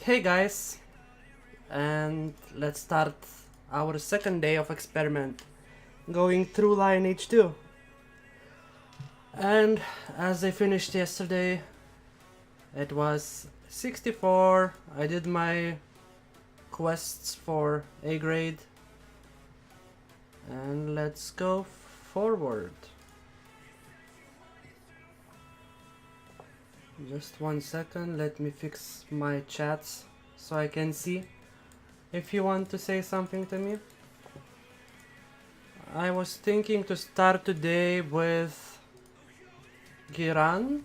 Hey guys, and let's start our second day of experiment going through Lineage 2. And as I finished yesterday, it was 64. I did my quests for A grade, and let's go forward. Just 1 second, let me fix my chats so I can see if you want to say something to me. I was thinking to start today with Giran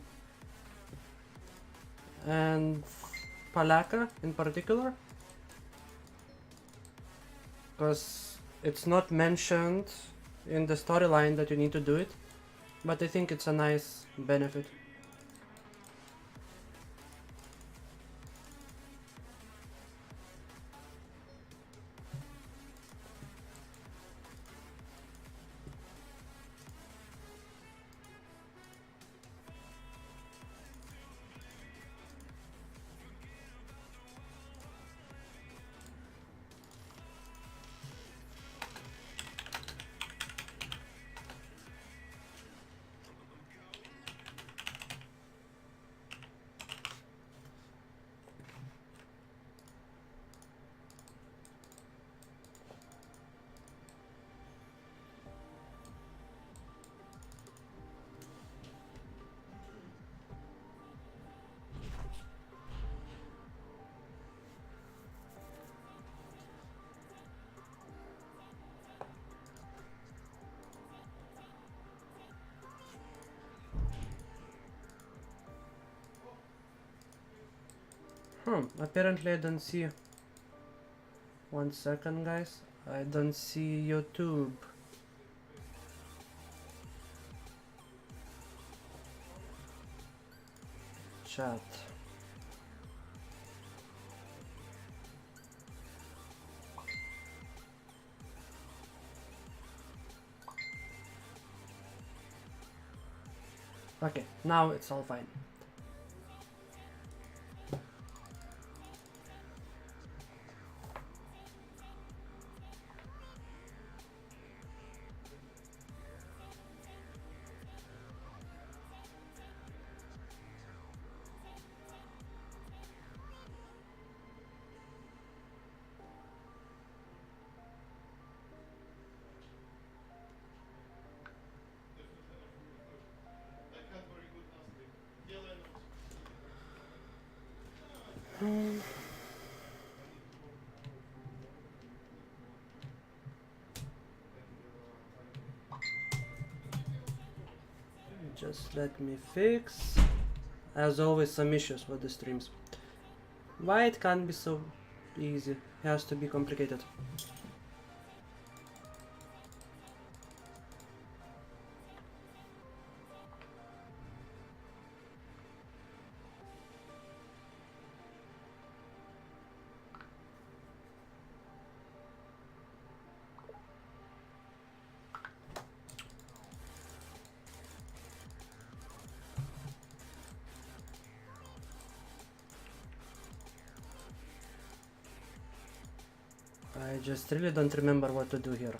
and Palaka in particular, because it's not mentioned in the storyline that you need to do it, but I think it's a nice benefit. Apparently I don't see. 1 second, guys. I don't see YouTube. Chat. Okay, now it's all fine. Just let me fix. As always, some issues with the streams. Why it can't be so easy? It has to be complicated. I just really don't remember what to do here.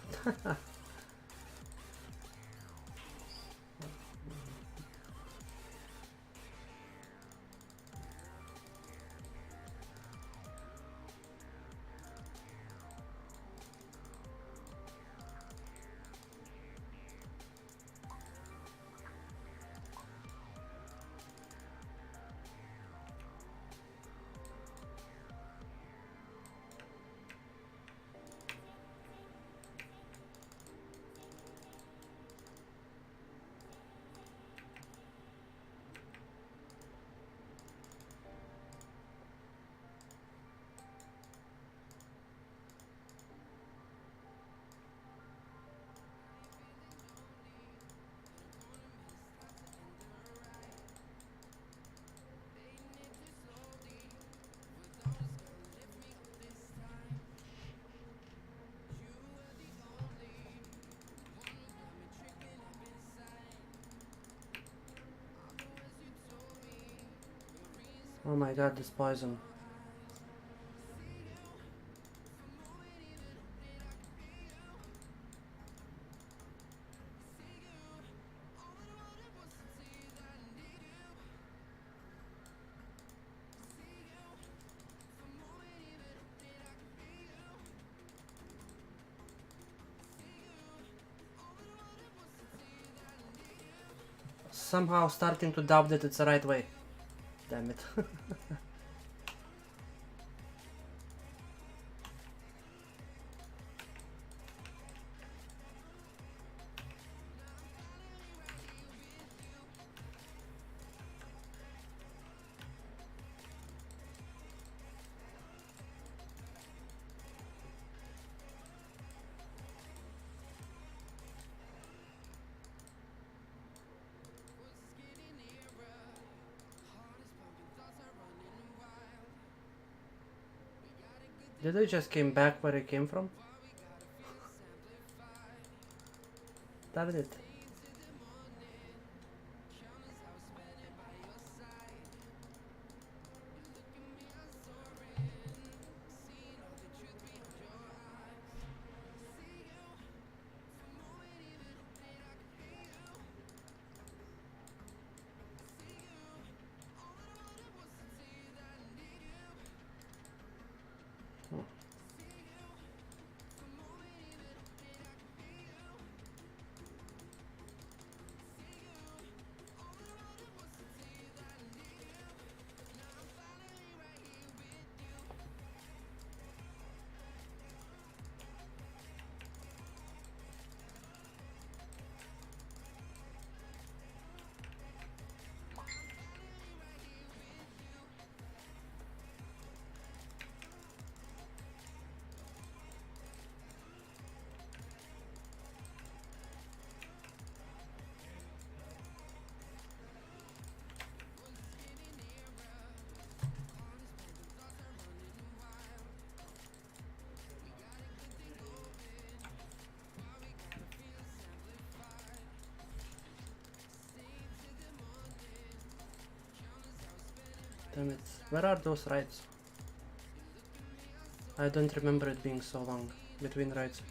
Oh my god, this poison. somehow starting to doubt that it's the right way. Damn it. Did I just came back where I came from? That did it. Damn it. Where are those rides? I don't remember it being so long between rides.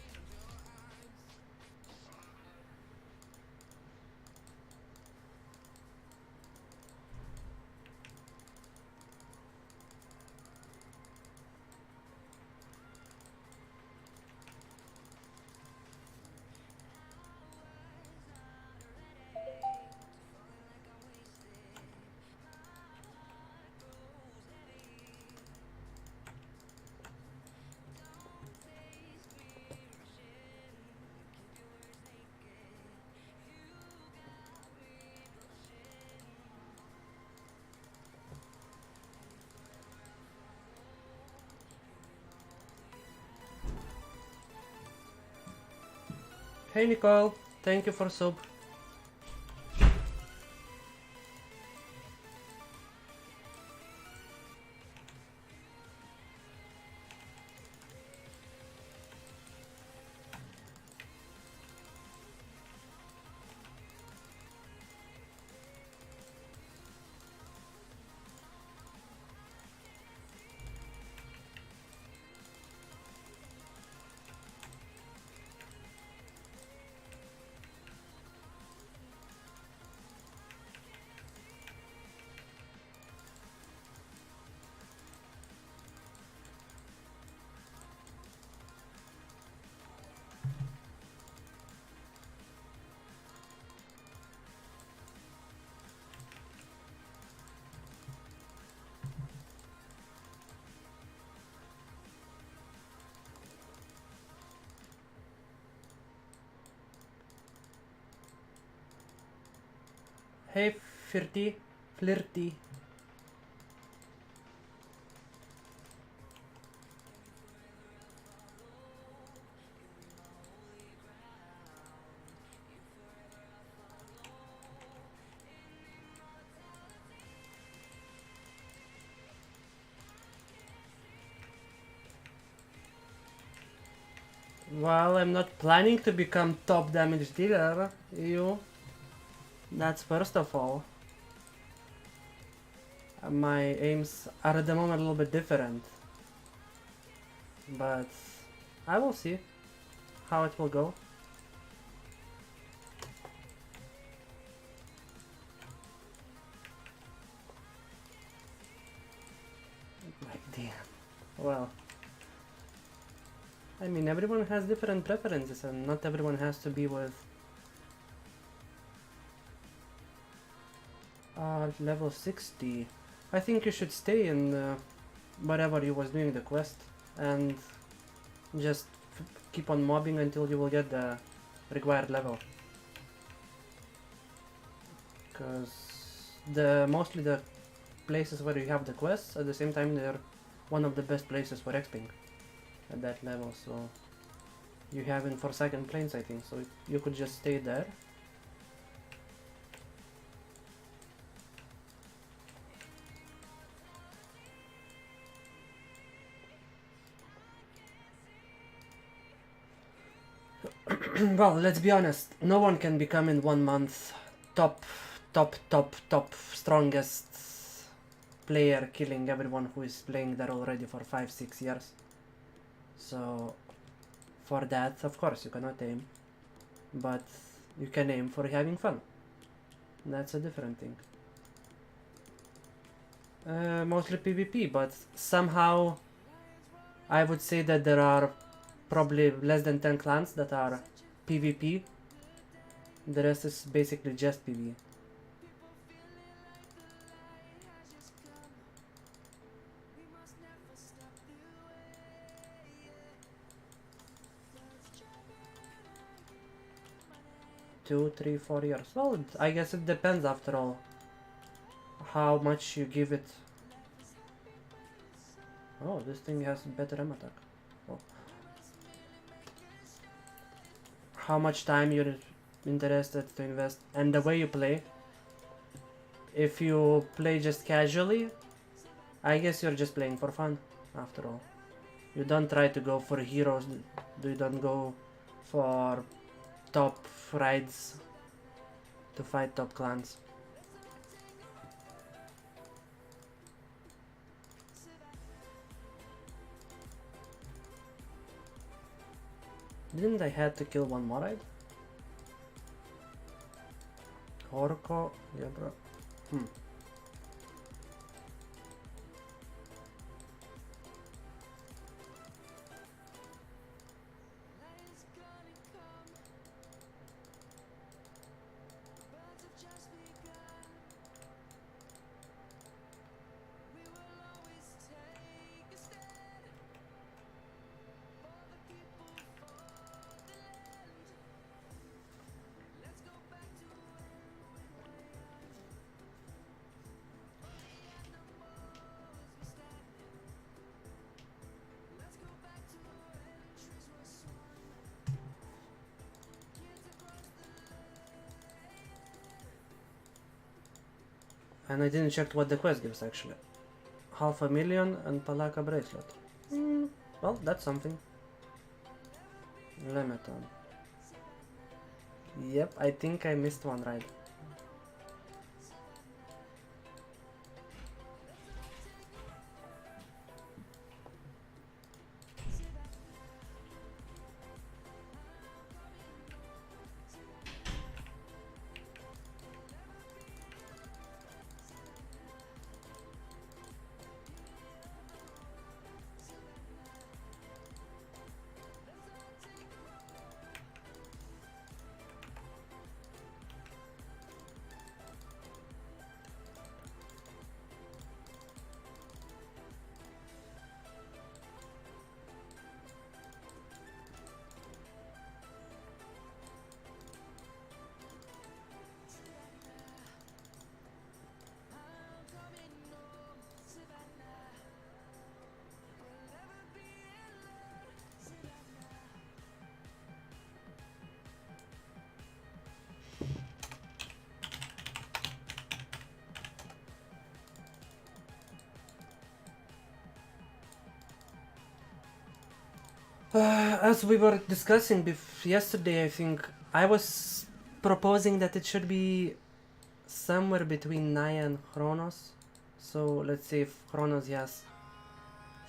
Hey Nicole, thank you for sub. Hey flirty. Well, I'm not planning to become top damage dealer, That's first of all. My aims are at the moment a little bit different. But I will see how it will go. Like damn. Well, I mean, everyone has different preferences and not everyone has to be with Level 60. I think you should stay in wherever you was doing the quest and just keep on mobbing until you will get the required level. Because mostly the places where you have the quests, at the same time they're one of the best places for exping at that level, so you have in Forsaken Plains, I think, so you could just stay there. Well, let's be honest, no one can become in 1 month top strongest player, killing everyone who is playing there already for 5-6 years. So for that, of course, you cannot aim, but you can aim for having fun. That's a different thing. Mostly PvP, but somehow I would say that there are probably less than 10 clans that are PvP. The rest is basically just PvE. Two, 3, 4 years. Well, I guess it depends after all how much you give it. Oh, this thing has better aim attack. Oh. How much time you're interested to invest and the way you play. If you play just casually, I guess you're just playing for fun after all. You don't try to go for heroes, you don't go for top raids to fight top clans. Didn't I have to kill one more raid? Orko, yeah bro. And I didn't check what the quest gives actually. 500,000 and Palaka bracelet. Well, that's something. Lemeton. Yep, I think I missed one ride. As we were discussing yesterday, I think I was proposing that it should be somewhere between Naya and Chronos. So let's say if Chronos has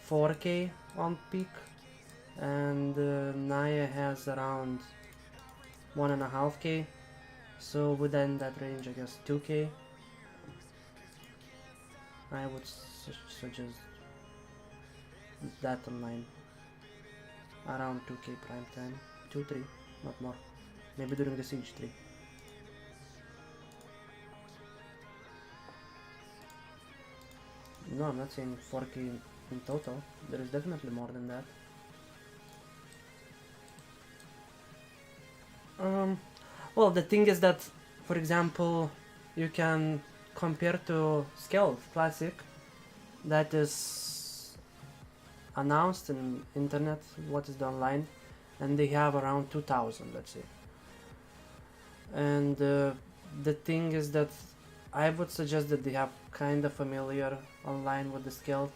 4k on peak and Naya has around 1.5k, so within that range I guess 2k. I would suggest that online. Around 2k prime time. 2-3, not more. Maybe during the siege 3. No, I'm not saying 4k in total. There is definitely more than that. Well, the thing is that, for example, you can compare to Scale Classic, that is announced in internet, what is the online, and they have around 2000, let's say. And the thing is that I would suggest that they have kind of familiar online with the Scale,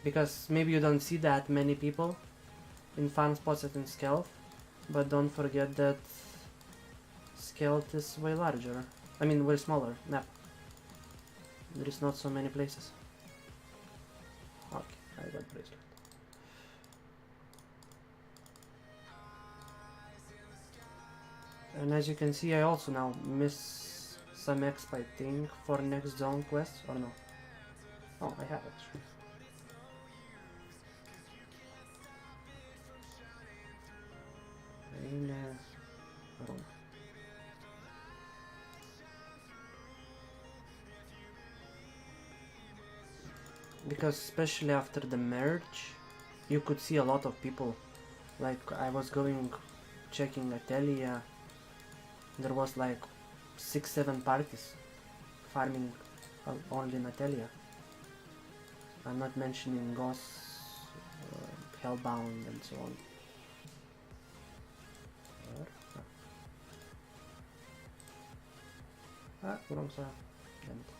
because maybe you don't see that many people in farm spots in Scale, but don't forget that Skelt is way larger. I mean, way smaller map. There is not so many places. Okay, I got bracelet. And as you can see, I also now miss some exp, I think, for next zone quests, or no? Oh, I have it. Rome. Because especially after the merge, you could see a lot of people. Like, I was going, checking Atelia, there was like 6-7 parties farming only in Atelia. I'm not mentioning Ghost, Hellbound and so on. Wrong side. Damn it.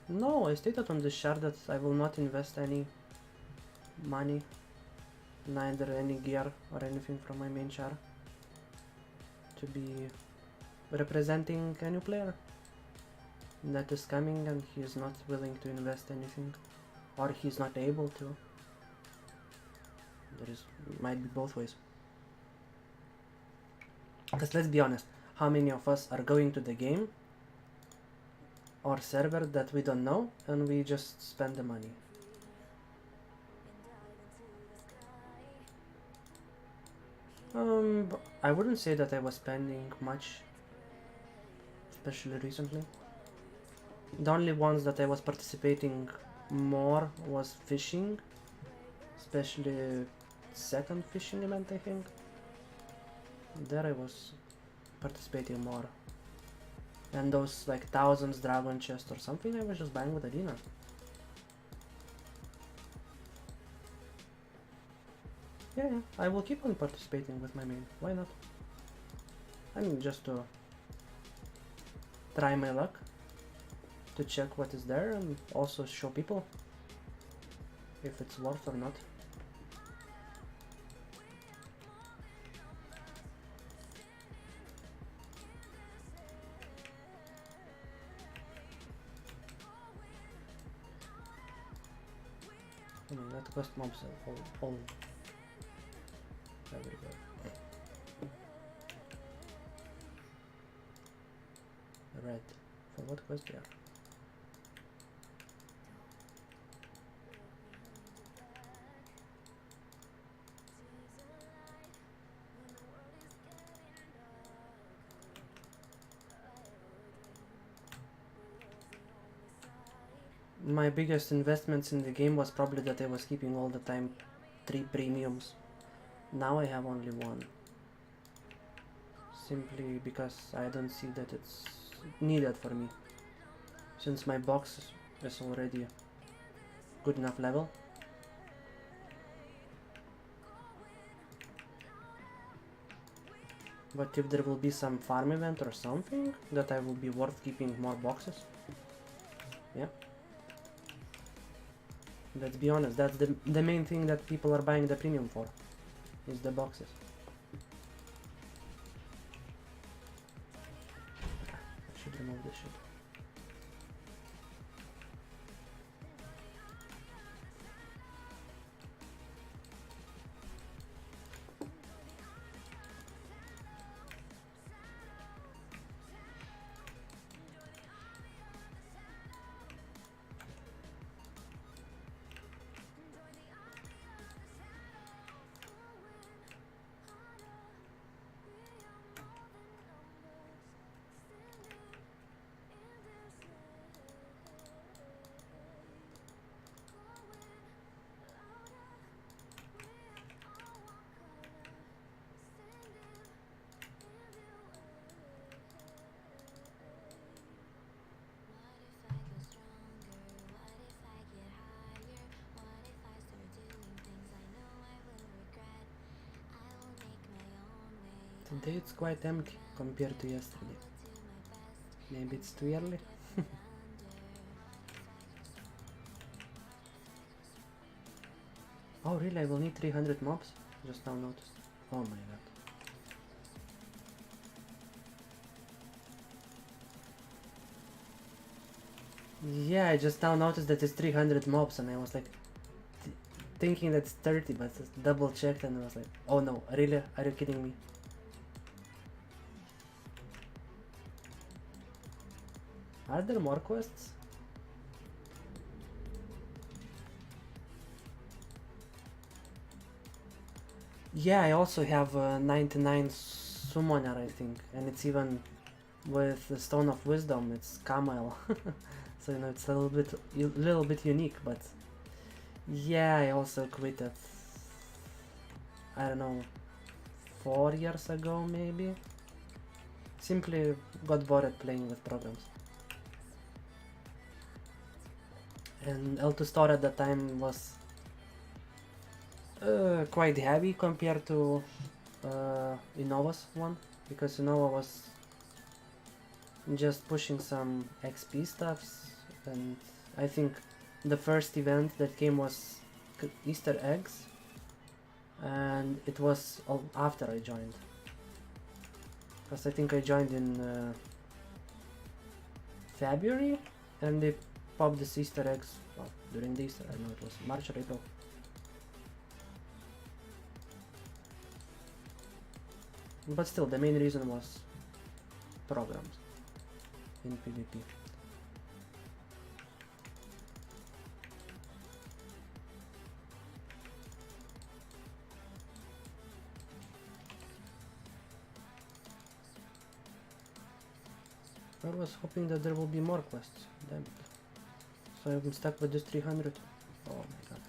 No, I stated on the shard that I will not invest any money, neither any gear or anything from my main char, to be representing a new player that is coming and he is not willing to invest anything, or he's not able to. There is, might be both ways. Because let's be honest, how many of us are going to the game or server that we don't know and we just spend the money? I wouldn't say that I was spending much, especially recently. The only ones that I was participating more was fishing, especially second fishing event, I think. There I was participating more. And those like thousands dragon chest or something, I was just buying with arena. Yeah, I will keep on participating with my main. Why not? I mean, just to try my luck, to check what is there and also show people if it's worth or not. I mean, that cost mobs all everywhere. Red. For what quest? Yeah. My biggest investments in the game was probably that I was keeping all the time 3 premiums. Now I have only 1. Simply because I don't see that it's needed for me. Since my box is already good enough level. But if there will be some farm event or something that I will be worth keeping more boxes, yeah. Let's be honest, that's the main thing that people are buying the premium for, is the boxes. I should remove this shit. Today it's quite empty compared to yesterday. Maybe it's too early. Oh really, I will need 300 mobs? Just now noticed. Oh my god. Yeah, I just now noticed that it's 300 mobs and I was like thinking that's 30, but double checked and I was like, oh no, really? Are you kidding me? Are there more quests? Yeah, I also have 99 summoner, I think, and it's even with the Stone of Wisdom. It's Camel, so you know it's a little bit unique. But yeah, I also quit it. I don't know, 4 years ago maybe. Simply got bored playing with programs. And L2 store at the time was quite heavy compared to Innova's one, because Innova was just pushing some XP stuffs, and I think the first event that came was Easter eggs, and it was after I joined, because I think I joined in February, and they popped this Easter eggs during the Easter. I don't know, it was March or April. But still, the main reason was programs in PvP. I was hoping that there will be more quests, damn it. So I'm stuck with this 300. Oh my god.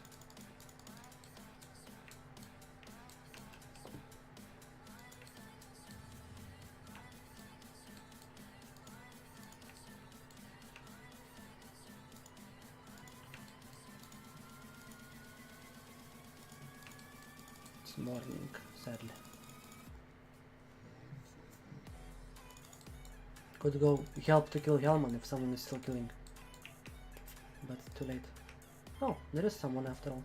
It's morning, sadly. Could go help to kill Hellman if someone is still killing. But too late. Oh, there is someone after all.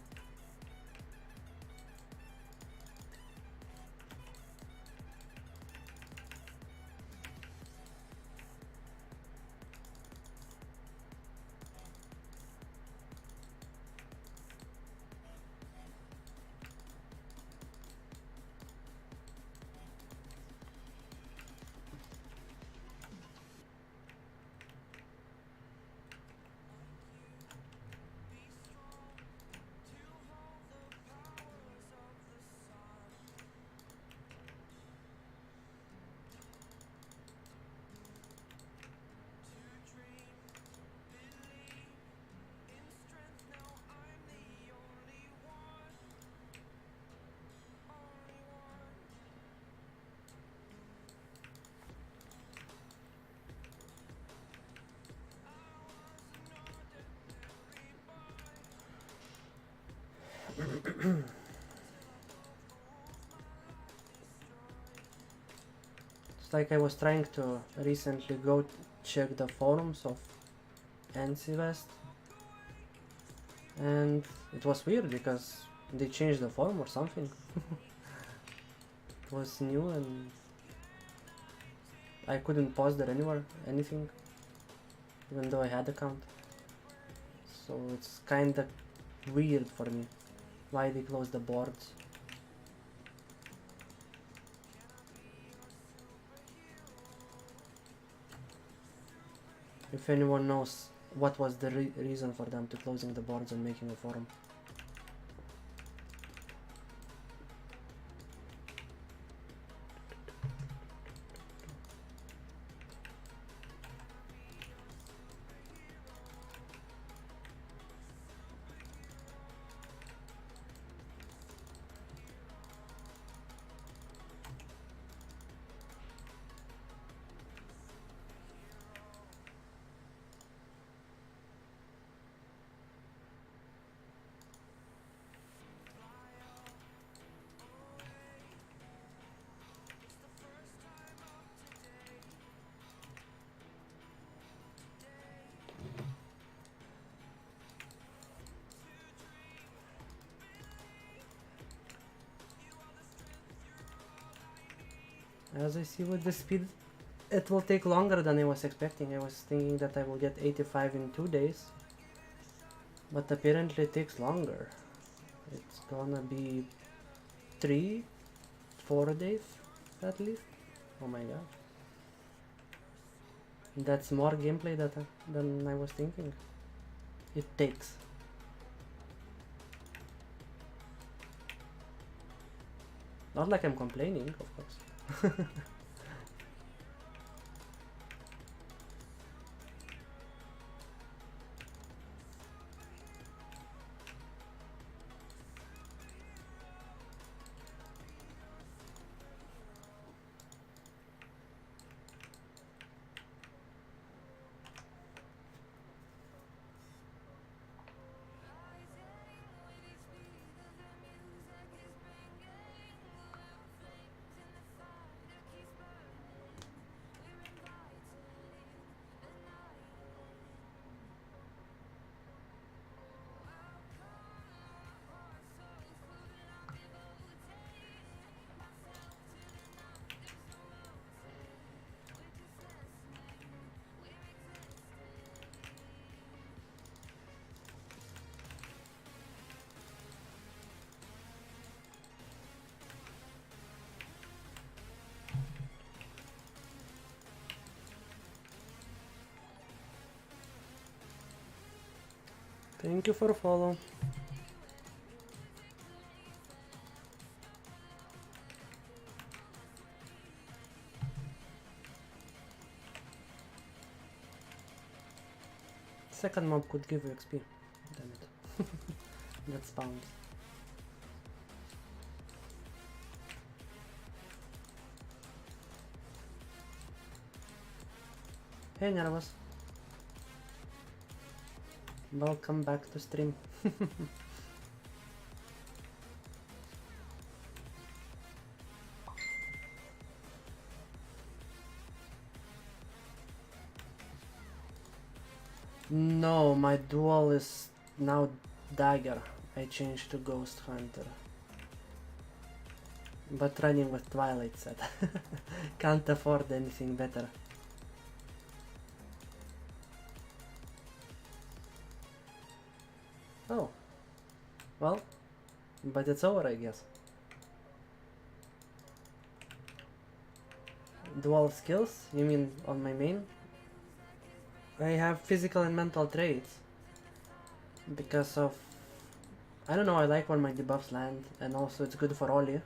It's like I was trying to recently check the forums of NC West, And it was weird because they changed the form or something. It was new and I couldn't pause there anywhere, anything, even though I had account. So it's kinda weird for me why they closed the boards. If anyone knows what was the reason for them to closing the boards and making a forum. As I see with the speed, it will take longer than I was expecting. I was thinking that I will get 85 in 2 days, but apparently it takes longer. It's gonna be 3-4 days at least. Oh my god. That's more gameplay than I was thinking. It takes. Not like I'm complaining, of course. Thank you for follow. Second mob could give you XP. Damn it. That spawns. Hey Nervous. Welcome back to stream. No, my dual is now dagger. I changed to ghost hunter. But running with twilight set. Can't afford anything better. Oh. Well, but it's over, I guess. Dual skills? You mean on my main? I have physical and mental traits. Because of... I don't know, I like when my debuffs land. And also it's good for Oli.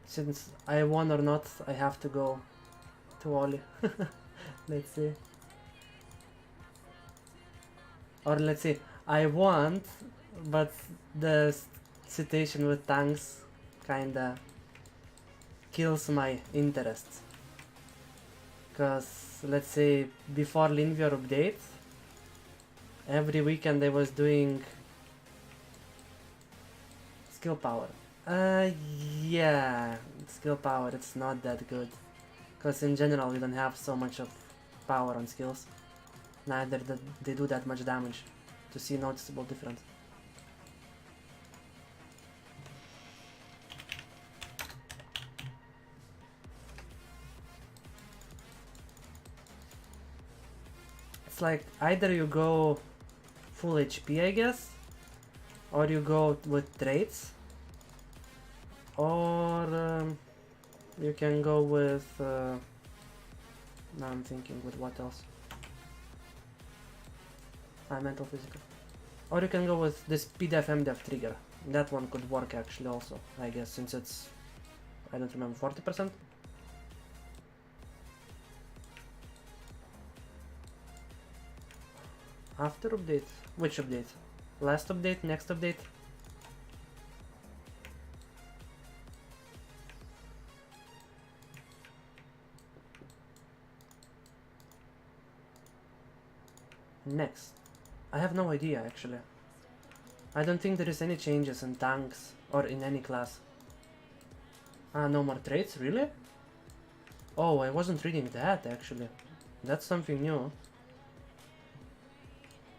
Since I won or not, I have to go to Oli. Let's see. Or let's see, I want, but the situation with tanks kinda kills my interest. Cause let's say before Lineage update, every weekend I was doing skill power. Yeah, skill power, it's not that good. Cause in general we don't have so much of power on skills. Neither that they do that much damage. to see noticeable difference. It's like either you go full HP, I guess, or you go with traits, or you can go with now I'm thinking with what else. Mental physical. Or you can go with this PDEF MDEF trigger. That one could work actually also, I guess, since it's, I don't remember, 40%? After update? Which update? Last update? Next update? Next. I have no idea actually. I don't think there is any changes in tanks or in any class. No more traits, really? Oh, I wasn't reading that actually. That's something new.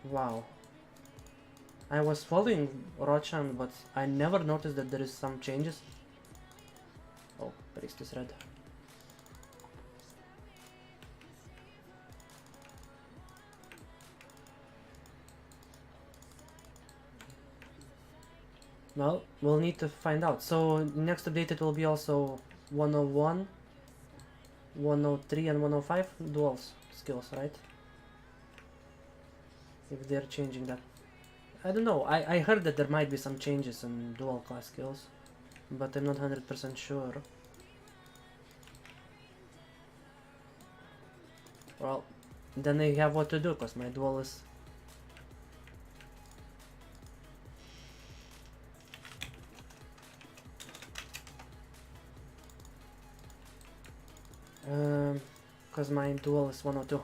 Wow. I was following Rochan, but I never noticed that there is some changes. Oh, priest is red. Well, we'll need to find out. So next update it will be also 101, 103 and 105 dual skills, right? If they're changing that. I don't know, I heard that there might be some changes in dual class skills, but I'm not 100% sure. Well, then I have what to do, cause my dual is... cause my dual is 102.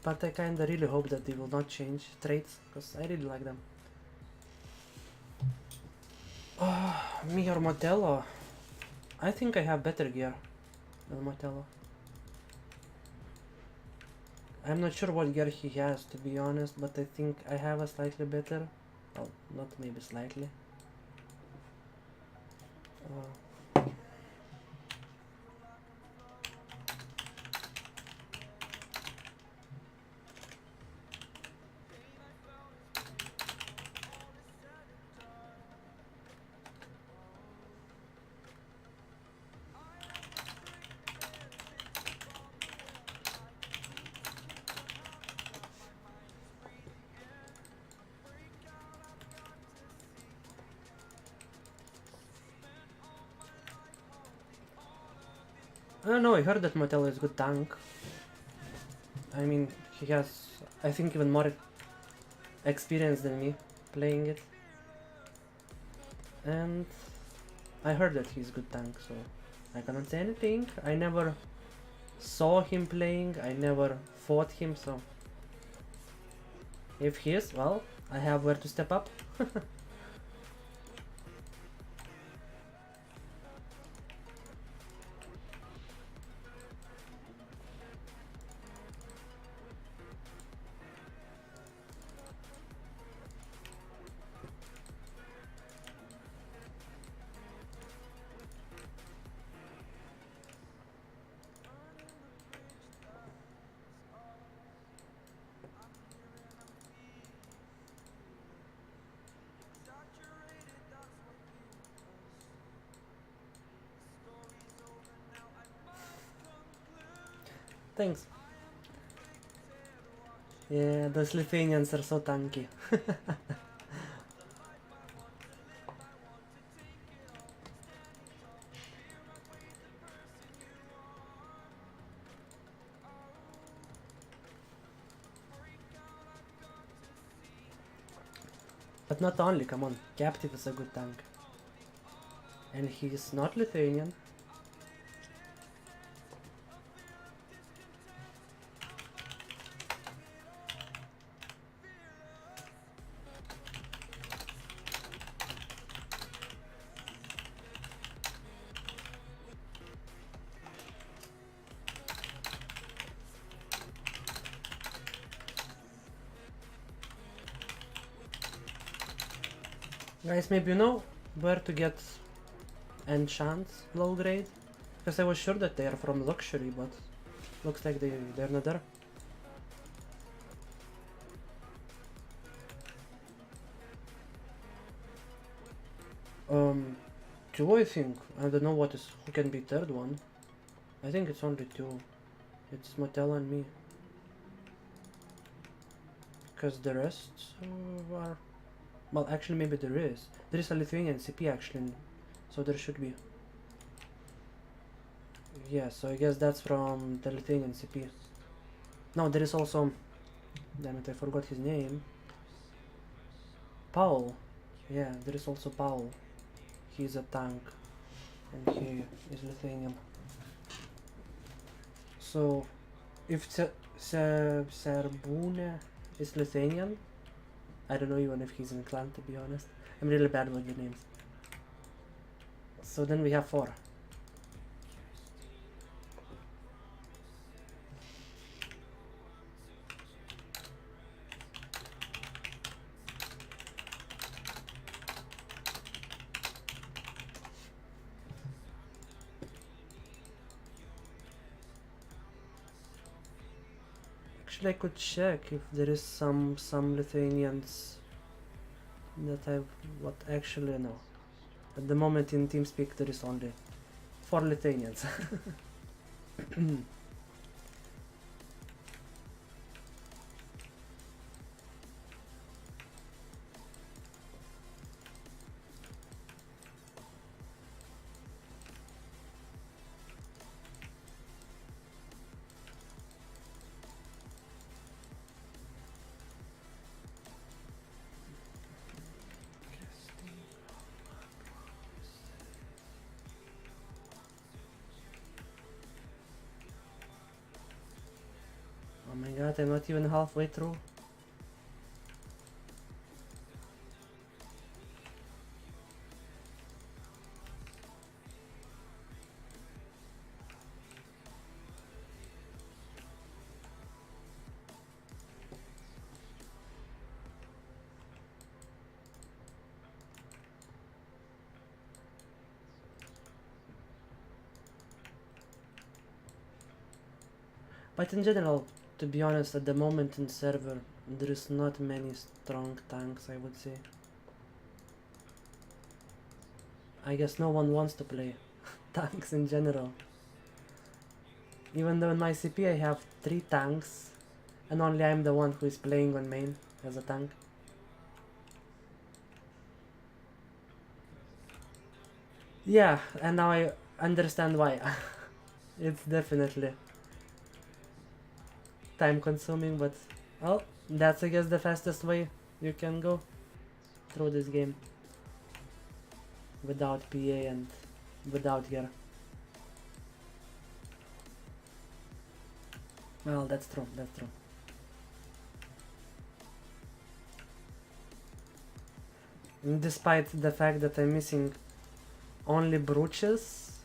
But I kinda really hope that they will not change traits, because I really like them. Me or Motello? I think I have better gear than Motello. I'm not sure what gear he has, to be honest, but I think I have a slightly better. Well, not maybe slightly. I don't know, I heard that Motello is good tank. I mean, he has, I think, even more experience than me playing it. And I heard that he's good tank, so I cannot say anything. I never saw him playing, I never fought him, so If he is, well, I have where to step up. Thanks. Yeah, those Lithuanians are so tanky. But not only, come on, Captive is a good tank. And he's not Lithuanian. Guys, maybe you know where to get enchants low grade? Because I was sure that they are from luxury, but looks like they're not there. Two I think. I don't know who can be third one. I think it's only two. It's Mattel and me. Because the rest are... Well, actually maybe there is. There is a Lithuanian CP actually, so there should be. Yeah, so I guess that's from the Lithuanian CP. No, there is also... Damn it, I forgot his name. Paul. Yeah, there is also Paul. He's a tank. And he is Lithuanian. So, if Serbune is Lithuanian, I don't know even if he's in clan, to be honest. I'm really bad with the names. So then we have 4. Actually, I could check if there is some Lithuanians that actually no. At the moment in TeamSpeak there is only 4 Lithuanians. Oh my god, I'm not even halfway through. But in general, to be honest, at the moment in server, there is not many strong tanks, I would say. I guess no one wants to play tanks in general. Even though in my CP I have 3 tanks, and only I'm the one who is playing on main as a tank. Yeah, and now I understand why. It's definitely time consuming, but well, that's I guess the fastest way you can go through this game without PA and without gear. Well, that's true, that's true. despite the fact that I'm missing only brooches,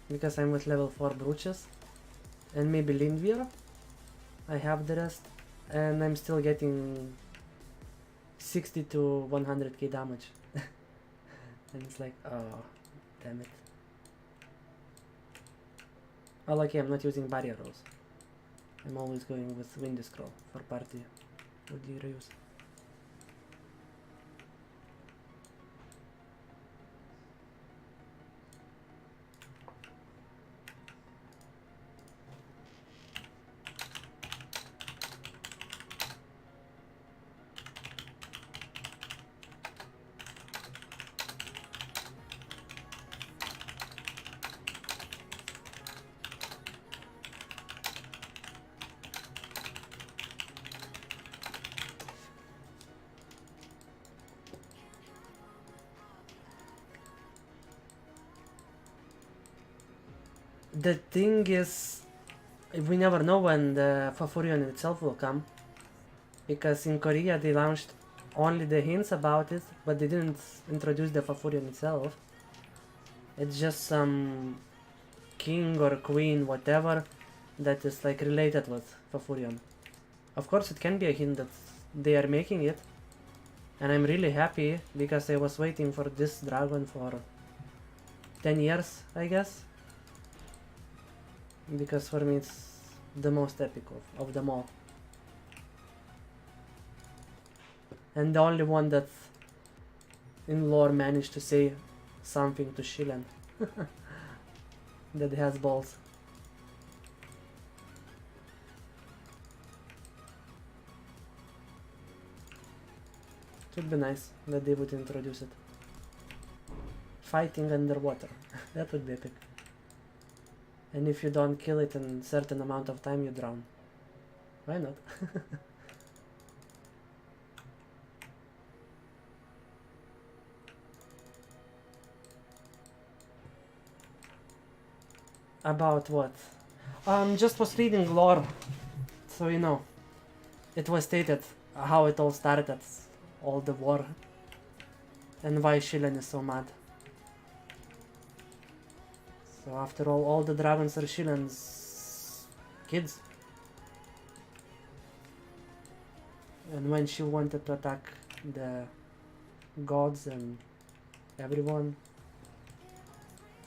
because I'm with level 4 brooches, and maybe Lindvir, I have the rest, and I'm still getting 60 to 100k damage. And it's like, oh, damn it. Well, okay, I'm not using barrier rolls. I'm always going with windy scroll for party with the reuse. The thing is, we never know when the Fafurion itself will come, because in Korea they launched only the hints about it, but they didn't introduce the Fafurion itself. It's just some king or queen, whatever, that is like related with Fafurion. Of course it can be a hint that they are making it, and I'm really happy because I was waiting for this dragon for 10 years, I guess. Because for me it's the most epic of them all. And the only one that in lore managed to say something to Shilen. That has balls. It would be nice that they would introduce it. Fighting underwater. That would be epic. And if you don't kill it in a certain amount of time, you drown. Why not? About what? Just was reading lore. So you know, it was stated how it all started, all the war, and why Shilen is so mad. So after all the dragons are Shilen's kids. And when she wanted to attack the gods and everyone,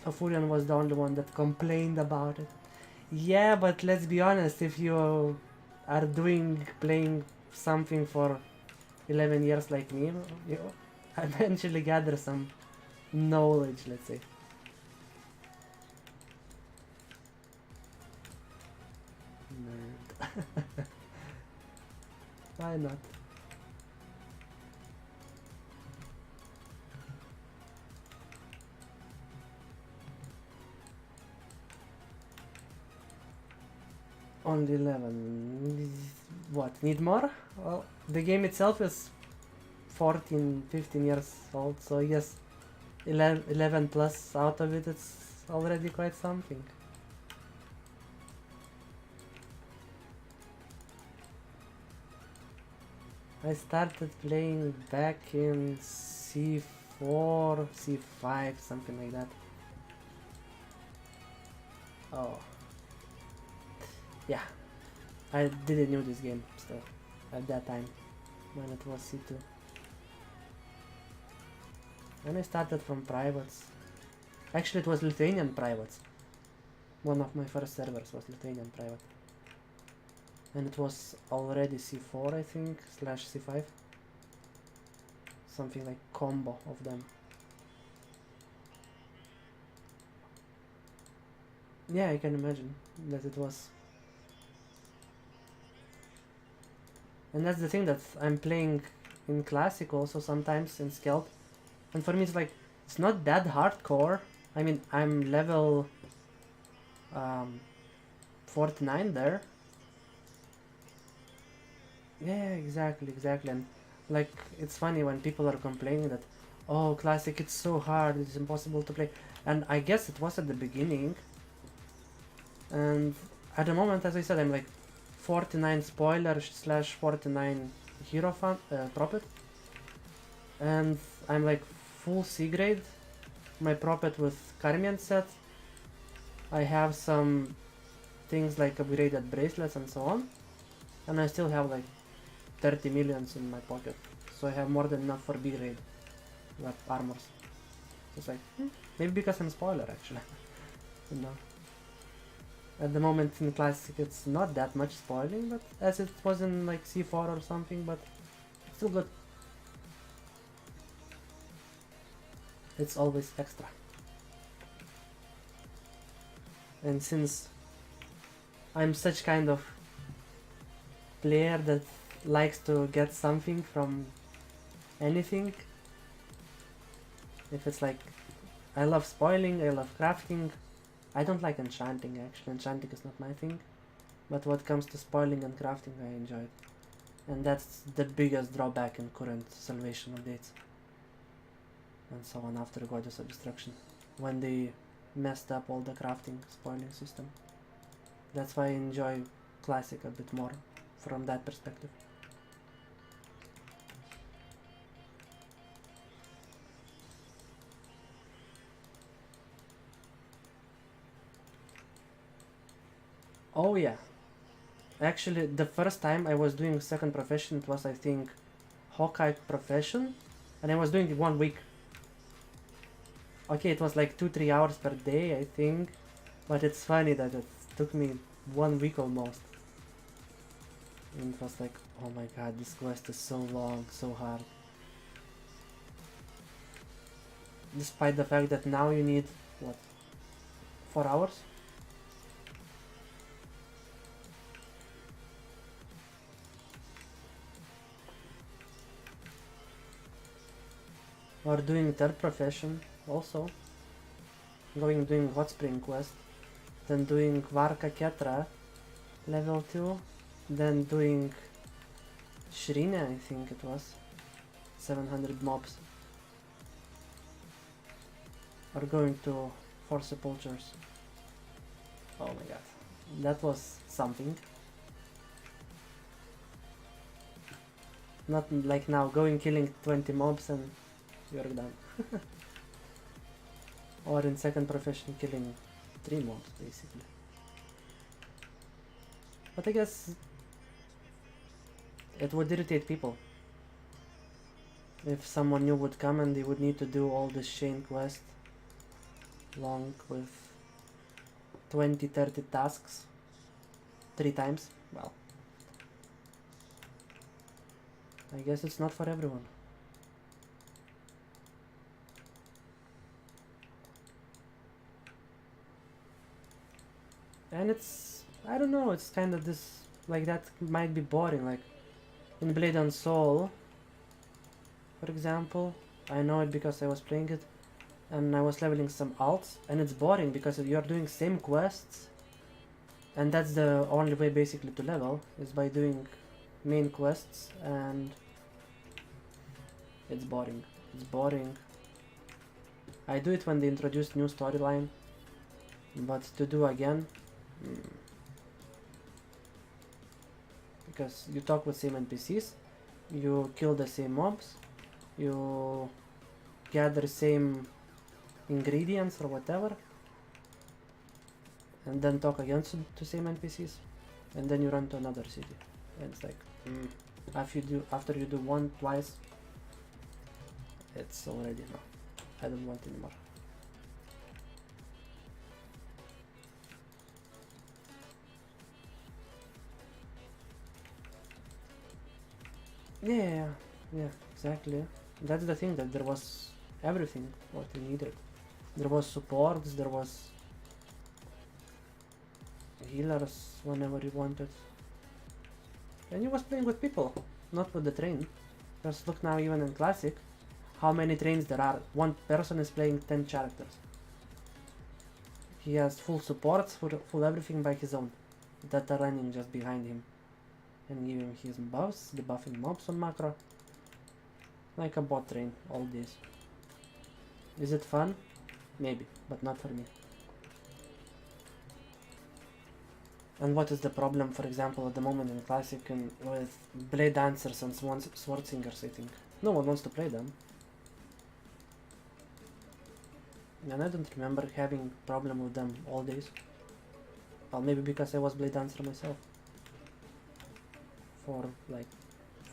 Fafurion was the only one that complained about it. Yeah, but let's be honest, if you are playing something for 11 years like me, you eventually gather some knowledge, let's say. Nerd. Why not? Only 11. What, need more? Well, the game itself is 14, 15 years old, so yes, 11 plus out of it, it's already quite something. I started playing back in C4, C5, something like that. Oh. Yeah, I didn't know this game still at that time when it was C2. And I started from privates. Actually, it was Lithuanian privates. One of my first servers was Lithuanian private. And it was already C4, I think, slash C5. Something like combo of them. Yeah, I can imagine that it was. And that's the thing, that I'm playing in Classic also sometimes in Scalp. And for me it's like, it's not that hardcore. I mean, I'm level 49 there. Yeah, exactly. And like, it's funny when people are complaining that, oh, Classic, it's so hard, it's impossible to play. And I guess it was at the beginning. And at the moment, as I said, I'm like 49 spoiler slash 49 hero fan, prophet. and I'm like full C grade. My prophet with Carmian set. I have some things like upgraded bracelets and so on, and I still have like 30 millions in my pocket, so I have more than enough for B grade armors. So it's like, maybe because I'm spoiler actually. You know. At the moment in Classic it's not that much spoiling, but as it was in like C4 or something, but it's still good. It's always extra. And since I'm such kind of player that likes to get something from anything, if it's like, I love spoiling, I love crafting, I don't like enchanting actually, enchanting is not my thing, but what comes to spoiling and crafting I enjoy it. And that's the biggest drawback in current Salvation updates. And so on after Goddess of Destruction, when they messed up all the crafting spoiling system. That's why I enjoy Classic a bit more from that perspective. Oh yeah, actually the first time I was doing second profession it was I think Hawkeye profession, and I was doing it 1 week. Okay, it was like 2-3 hours per day I think, but it's funny that it took me 1 week almost. And it was like, oh my god, this quest is so long, so hard. Despite the fact that now you need, what, 4 hours? Or doing third profession also. Doing Hot Spring quest. Then doing Varka Ketra level 2. Then doing Shrine, I think it was. 700 mobs. Or going to 4 sepulchres. Oh my god. That was something. Not like now, going killing 20 mobs and you're done. Or in second profession killing 3 mobs basically. But I guess it would irritate people if someone new would come and they would need to do all this chain quest long with 20-30 tasks 3 times. Well, I guess it's not for everyone. And it's, I don't know, it's kind of this, like that might be boring, like in Blade and Soul, for example, I know it because I was playing it, and I was leveling some alts, and it's boring because you're doing same quests, and that's the only way basically to level, is by doing main quests, and it's boring. It's boring. I do it when they introduce new storyline, but to do again, because you talk with same NPCs, you kill the same mobs, you gather same ingredients or whatever, and then talk again to same NPCs, and then you run to another city, and it's like, after you do one, twice, it's already no, I don't want anymore. Yeah, exactly. That's the thing, that there was everything what you needed. There was supports, there was healers whenever you wanted. And you was playing with people, not with the train. Just look now, even in Classic, how many trains there are. One person is playing 10 characters. He has full supports, full everything by his own, that are running just behind him and giving his buffs, debuffing mobs on macro, like a bot train all this. Is it fun? Maybe, but not for me. And what is the problem, for example, at the moment in Classic and with Blade Dancers and Sword Singers, I think? No one wants to play them. And I don't remember having problem with them all days. Well, maybe because I was blade dancer myself for like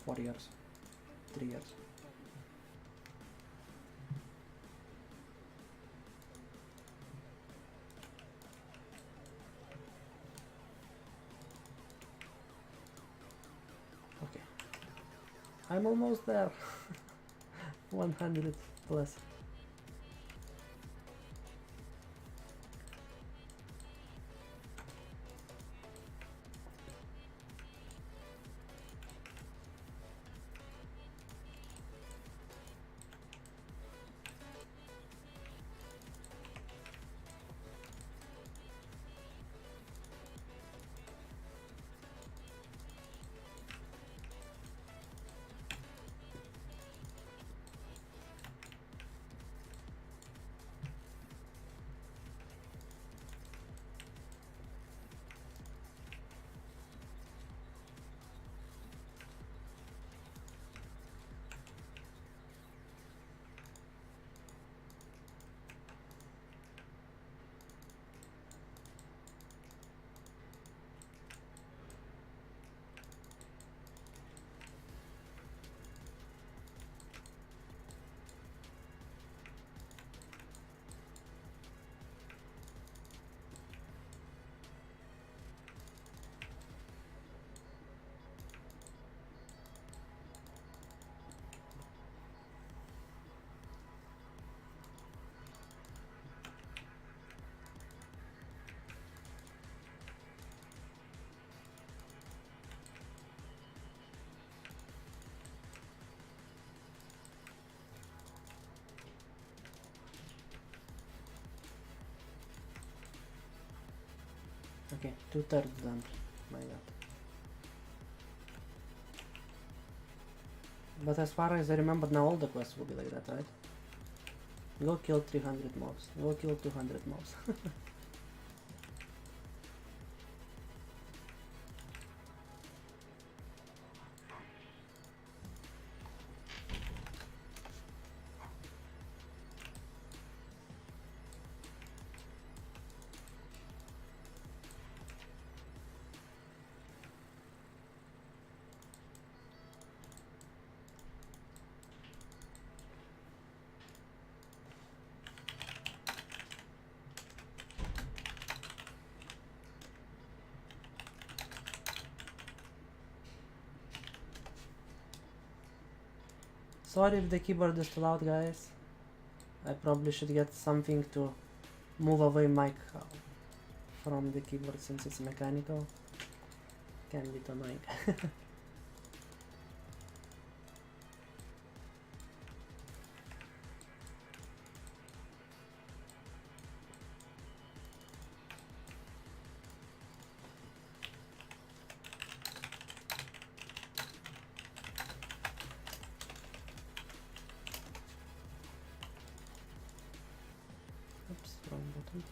4 years, 3 years. Okay, I'm almost there. 100 plus. Okay, 2/3 done. My god. But as far as I remember now, all the quests will be like that, right? Go kill 300 mobs. Go kill 200 mobs. Sorry if the keyboard is too loud, guys. I probably should get something to move away mic from the keyboard since it's mechanical. Can be too annoying. Oops, wrong button.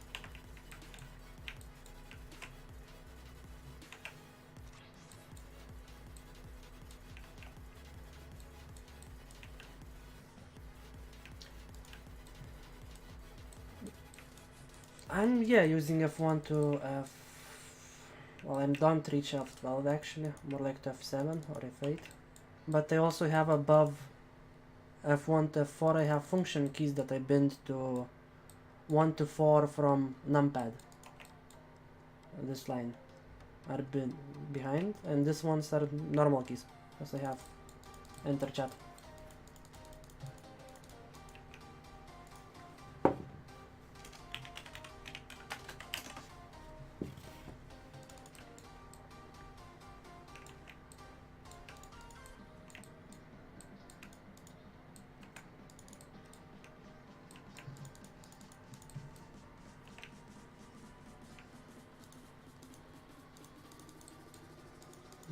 I'm using F1 to F. Well, I don't reach F12 actually, more like to F7 or F8. But I also have above F1 to F4. I have function keys that I bind to 1 to 4 from numpad. This line are behind, and these ones are normal keys because I have enter chat.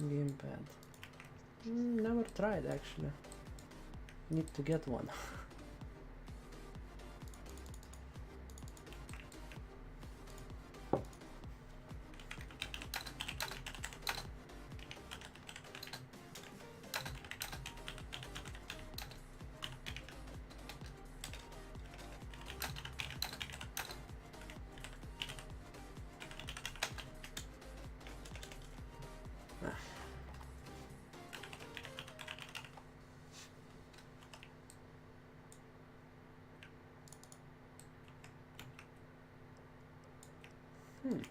Gamepad. Never tried actually. Need to get one. Hmm.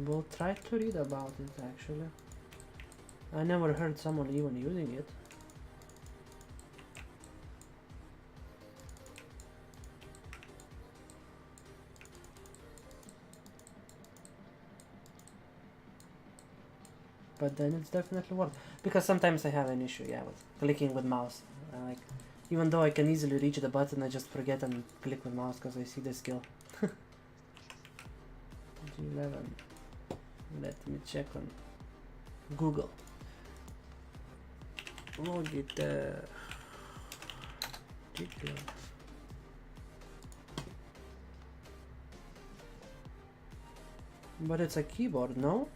We'll try to read about it actually. I never heard someone even using it. But then it's definitely worth, because sometimes I have an issue, yeah, with clicking with mouse. Like, even though I can easily reach the button, I just forget and click with mouse because I see the skill. G11. Let me check on Google. Logitech. But it's a keyboard, no?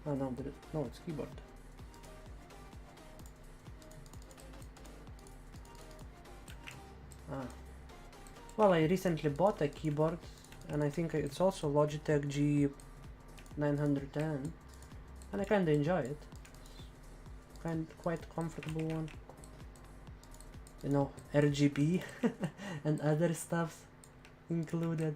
Oh no, no, it's keyboard. Ah. Well, I recently bought a keyboard, and I think it's also Logitech G910, and I kinda enjoy it. Quite comfortable one. You know, RGB and other stuff included.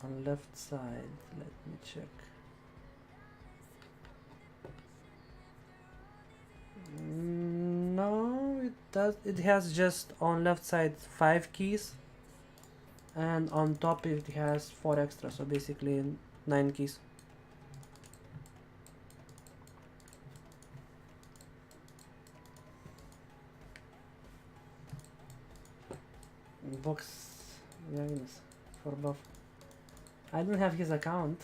On left side, let me check. No, it does. It has just on left side 5 keys, and on top it has 4 extra, so basically 9 keys. Box, yes, for buff. I don't have his account.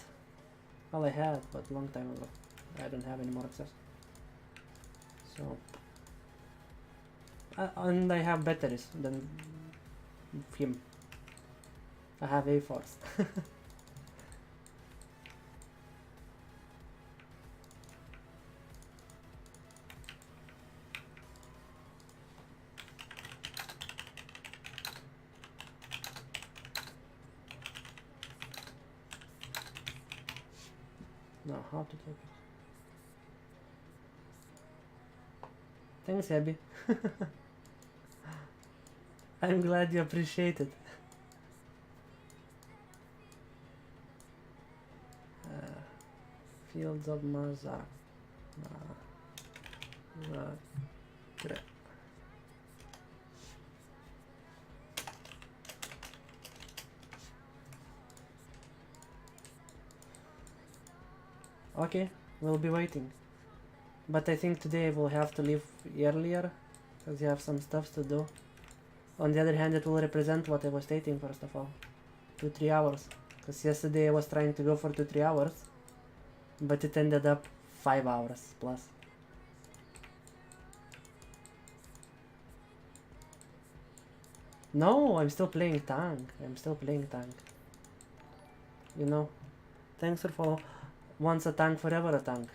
Well, I had, but long time ago. I don't have any more access. So, and I have batteries than him. I have A-Force. No, how to take it? Thanks, Abby. I'm glad you appreciate it. Fields of Mazak. Okay, we'll be waiting. But I think today we'll have to leave earlier, because you have some stuff to do. On the other hand, it will represent what I was stating, first of all. 2-3 hours. Because yesterday I was trying to go for 2-3 hours, but it ended up 5 hours plus. No, I'm still playing tank. You know? Thanks for follow. Once a tank, forever a tank.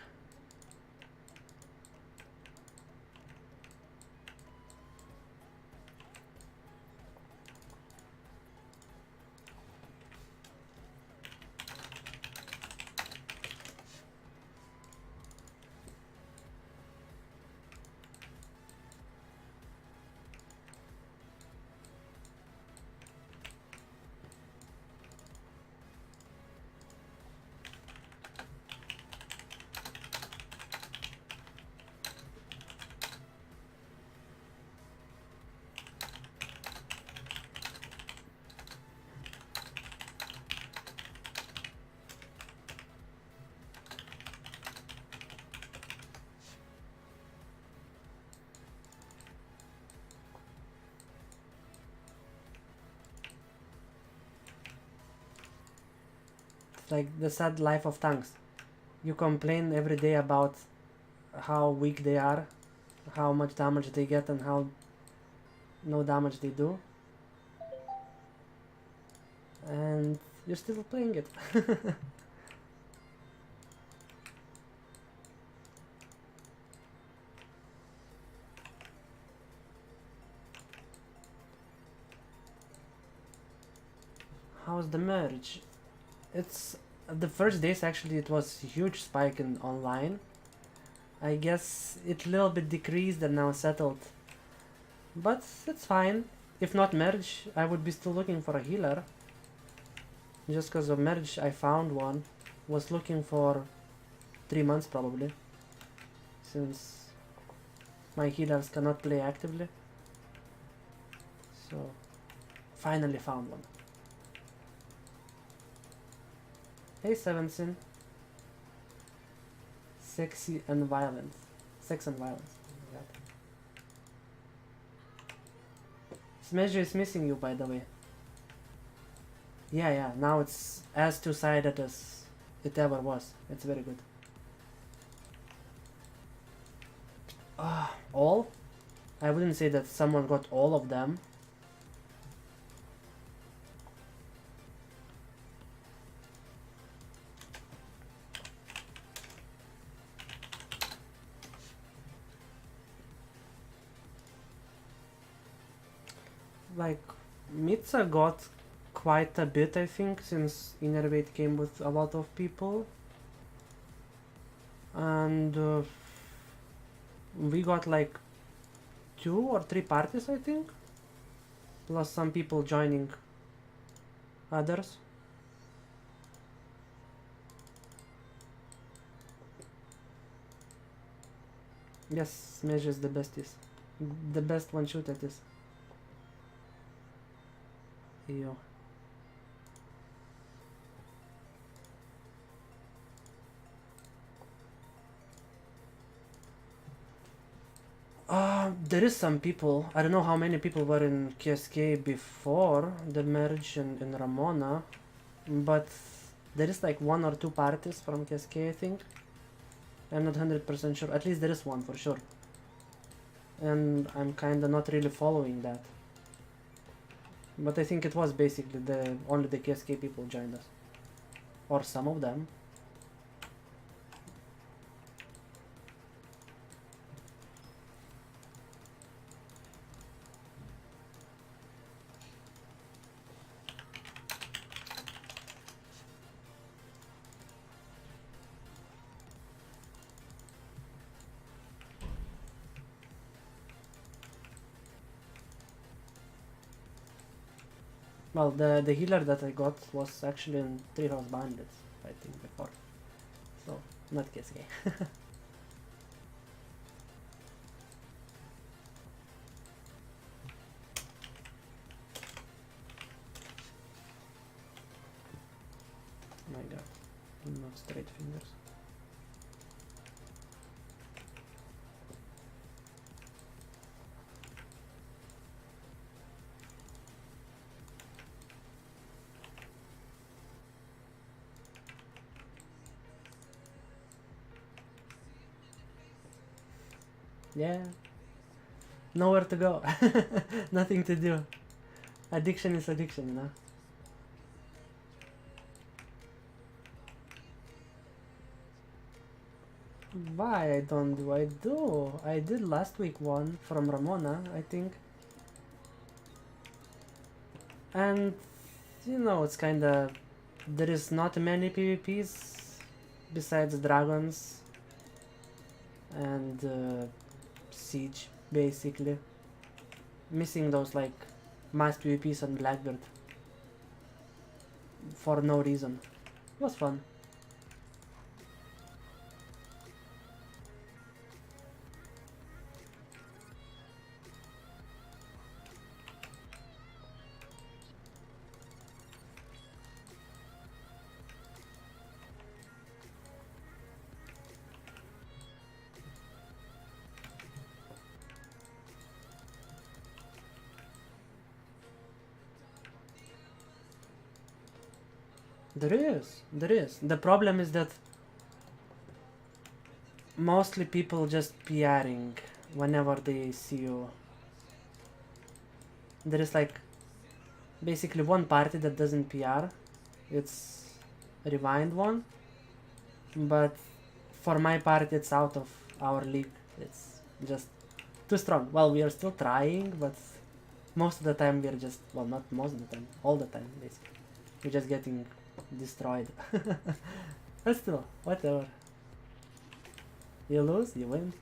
Like the sad life of tanks. You complain every day about how weak they are, how much damage they get, and how no damage they do. And you're still playing it. how's the merge? It's the first days actually it was a huge spike in online. I guess it little bit decreased and now settled. But it's fine. If not merge, I would be still looking for a healer. Just cause of merge I found one. Was looking for 3 months probably. Since my healers cannot play actively. So finally found one. Hey Sevensin. Sexy and violent. Sex and violence. Yeah. Smeasure is missing you, by the way. Yeah, now it's as two-sided as it ever was. It's very good. All? I wouldn't say that someone got all of them. Like, Mitsa got quite a bit, I think, since Innervate came with a lot of people. And we got like 2 or 3 parties, I think. Plus some people joining others. Yes, Smash is the bestest. The best one shoot at this. Yo. There is some people. I don't know how many people were in KSK before the merge in Ramona, but there is like 1 or 2 parties from KSK, I think. I'm not 100% sure. At least there is one for sure. And I'm kinda not really following that. But I think it was basically only the KSK people joined us. Or some of them. Well, the healer that I got was actually in Treehouse Bandits, I think, before. So, not KSK. My god, not straight fingers. Yeah. Nowhere to go. Nothing to do. Addiction is addiction, you know? Why I don't do? I do. I did last week one from Ramona, I think. And, you know, it's kinda... There is not many PvPs besides dragons and Siege, basically. Missing those, like, mass PvPs on Blackbird. For no reason. It was fun. There is. The problem is that mostly people just PRing whenever they see you. There is like basically one party that doesn't PR. It's Rewind one. But for my part it's out of our league. It's just too strong. Well, we are still trying, but most of the time we're just, well, not most of the time, all the time basically. You're just getting destroyed. But still, whatever. You lose, you win.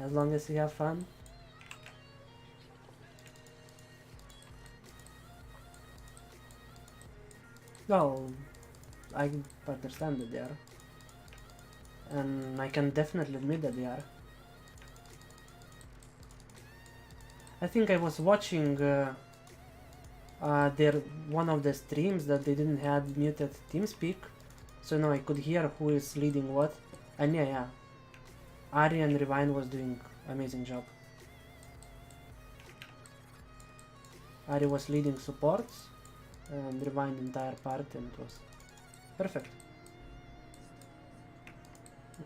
As long as you have fun. Well, I understand that they are. And I can definitely admit that they are. I think I was watching one of the streams that they didn't have muted TeamSpeak, so I could hear who is leading what. And yeah, Ari and Rewind was doing amazing job. Ari was leading supports and Rewind entire part, and it was perfect.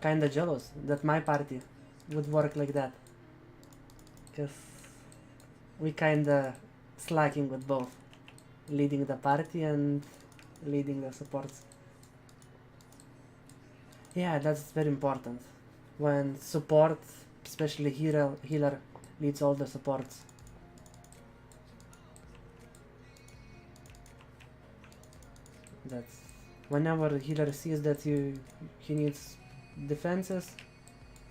Kinda jealous that my party would work like that, because we kinda slacking with both, leading the party and leading the supports. Yeah, that's very important. When support, especially healer leads all the supports. That's whenever the healer sees that he needs defenses,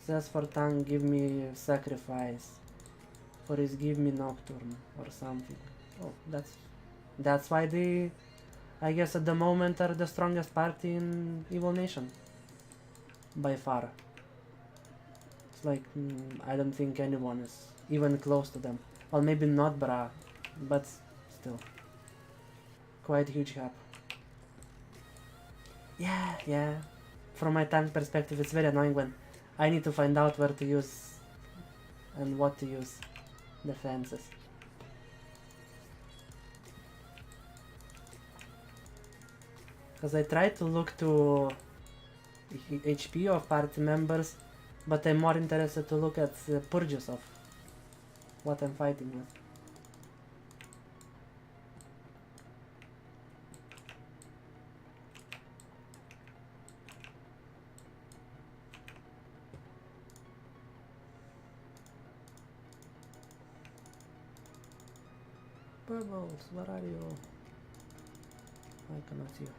says for tank give me sacrifice, for his give me nocturne or something. Oh, that's why they, I guess at the moment, are the strongest party in Evil Nation. By far. It's like, I don't think anyone is even close to them. Well, maybe not Bra, but still. Quite huge gap. Yeah. From my tank perspective, it's very annoying when I need to find out where to use and what to use defenses. Because I try to look to HP of party members, but I'm more interested to look at the purges of what I'm fighting with. Bubbles, where are you? I cannot see you.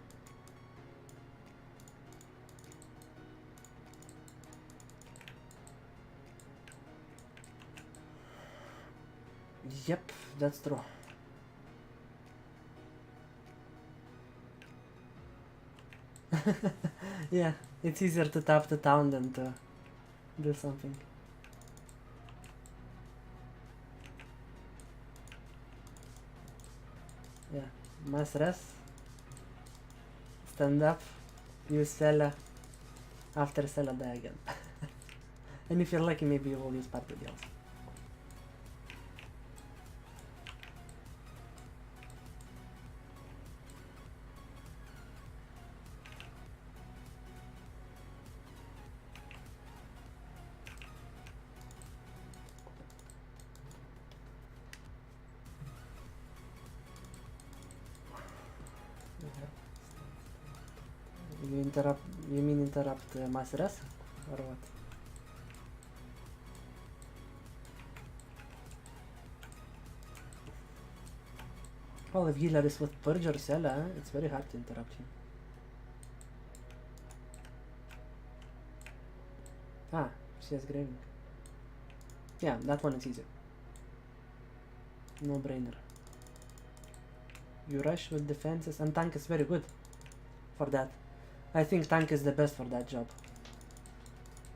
Yep, that's true. Yeah, it's easier to tap the town than to do something. Yeah, mass res, stand up, use Sella, after Sella die again. And if you're lucky, maybe you will use party deals. You mean interrupt mass res? Or what? Well, if healer is with Purge or Sella, it's very hard to interrupt him. Ah, she has Graving. Yeah, that one is easy. No brainer. You rush with defenses, and tank is very good for that. I think tank is the best for that job.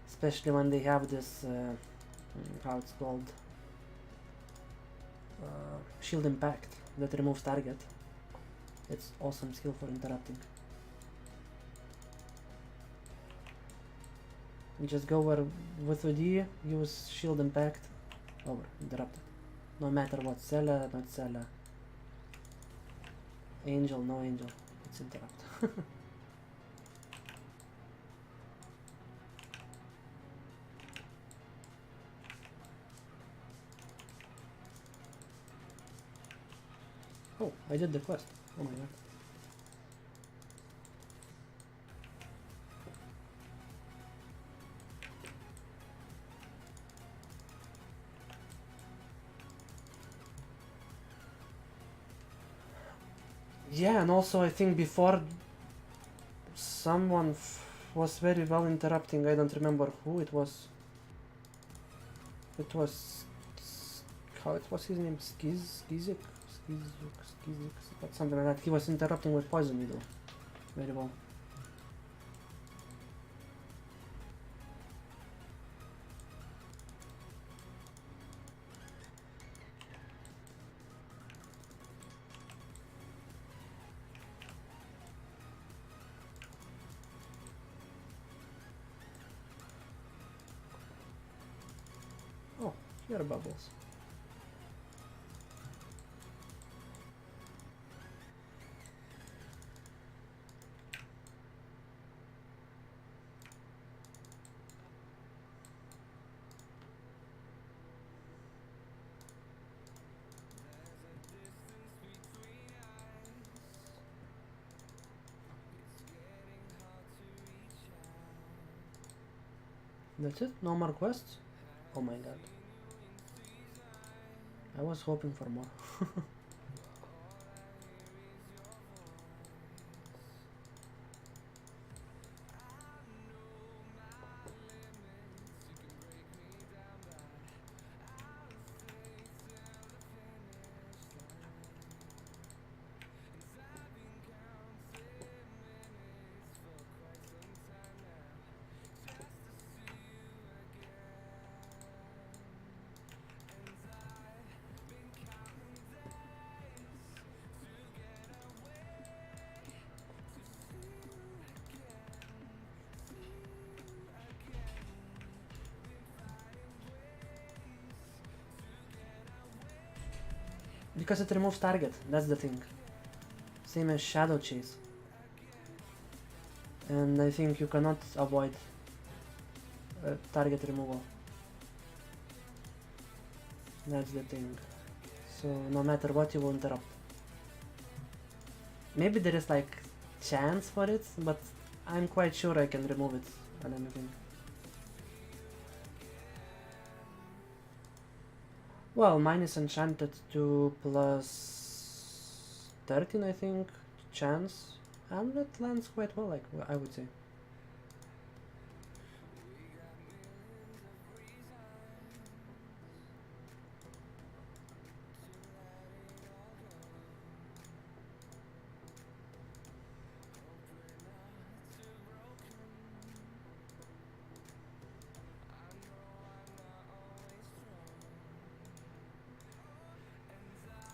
Especially when they have this, how it's called, shield impact that removes target. It's awesome skill for interrupting. You just go where with OD, use shield impact, over, interrupted. No matter what, Sella, not Sella. Angel, no angel, it's interrupt. Oh, I did the quest. Oh my god. Yeah, and also I think before someone was very well interrupting. I don't remember who it was. It was how it was his name? Skizik, but something like that. He was interrupting with poison needle. Very well. Oh, here are bubbles. That's it? No more quests? Oh my god. I was hoping for more. Because it removes target, that's the thing. Same as Shadow Chase. And I think you cannot avoid target removal. That's the thing. So no matter what, you will interrupt. Maybe there is like chance for it, but I'm quite sure I can remove it and anything. Well, mine is enchanted to plus 13, I think, chance, and it lands quite well, like I would say.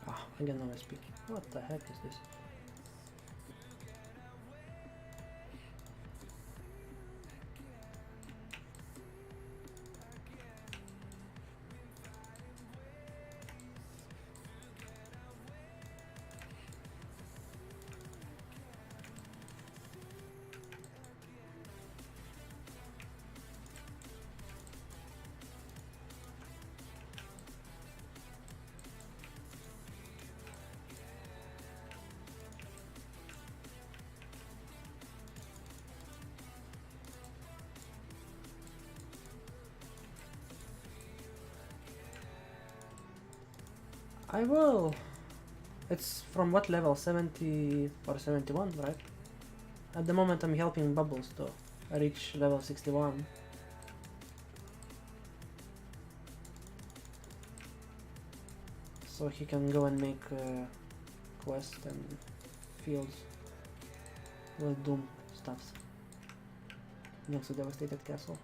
Ah, again no SP. What the heck is this? I will. It's from what level? 70 or 71, right? At the moment I'm helping Bubbles to reach level 61. So he can go and make quest and fields with Doom stuffs. Next to Devastated Castle.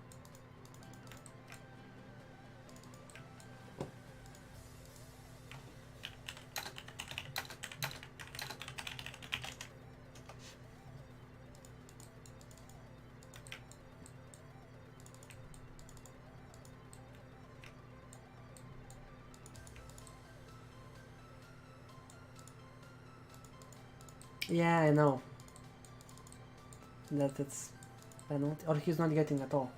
Yeah, I know that it's penalty, or he's not getting at all.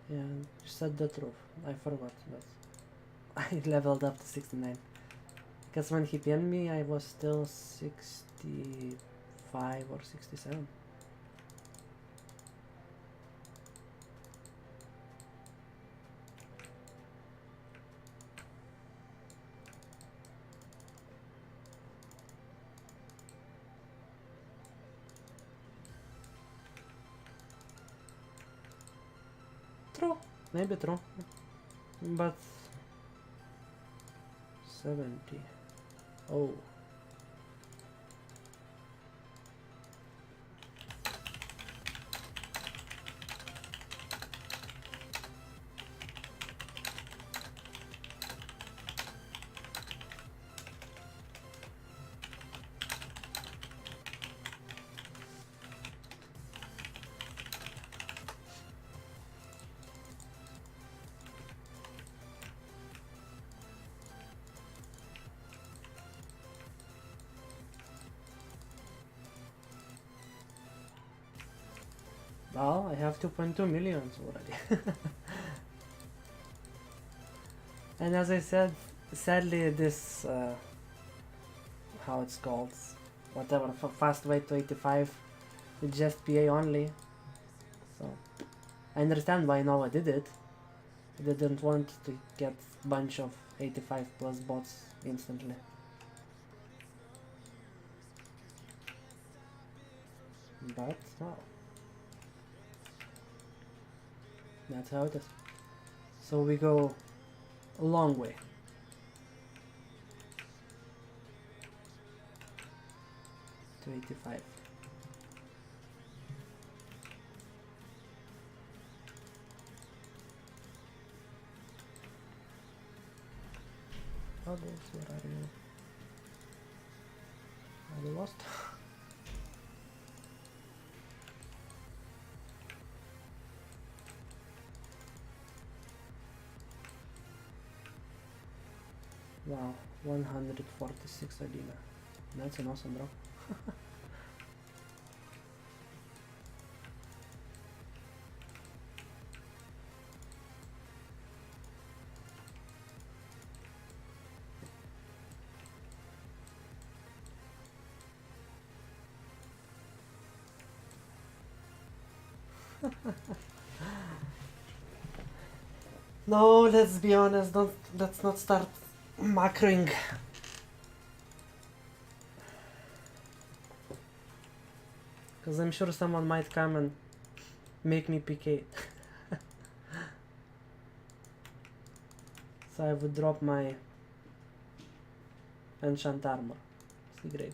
Yeah, you said the truth. I forgot that. I leveled up to 69. Because when he PM'd me, I was still 65 or 67. True. Maybe true. But 70. Oh. Well, I have 2.2 millions already. And as I said, sadly this, how it's called, whatever, fast way to 85, it's just PA only. So, I understand why Nova did it. They didn't want to get a bunch of 85 plus bots instantly. But, well, that's how it is. So we go a long way. To 85. Oh, where are you? Are you lost? Wow, 146 Adina. That's an awesome drop. No, let's be honest, let's not start macroing. Because I'm sure someone might come and make me pick 8. So I would drop my enchant armor. See, great.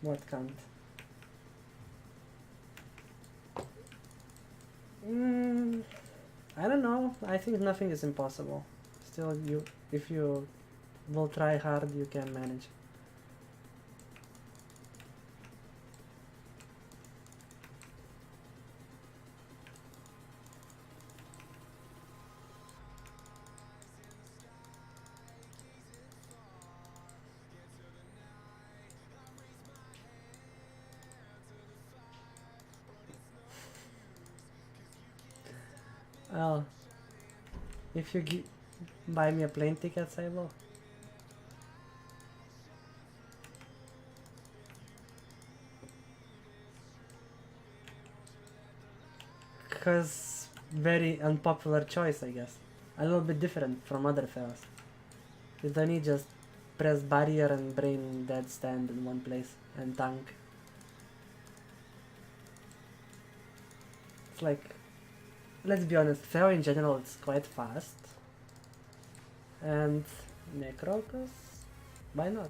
What can't? I don't know. I think nothing is impossible. Still, if you will try hard, you can manage. Well, if you buy me a plane ticket, I will. Because very unpopular choice, I guess. A little bit different from other fellas. You don't need just press barrier and brain dead stand in one place and tank. It's like, let's be honest, Feo in general it's quite fast. And Necrocus? Why not?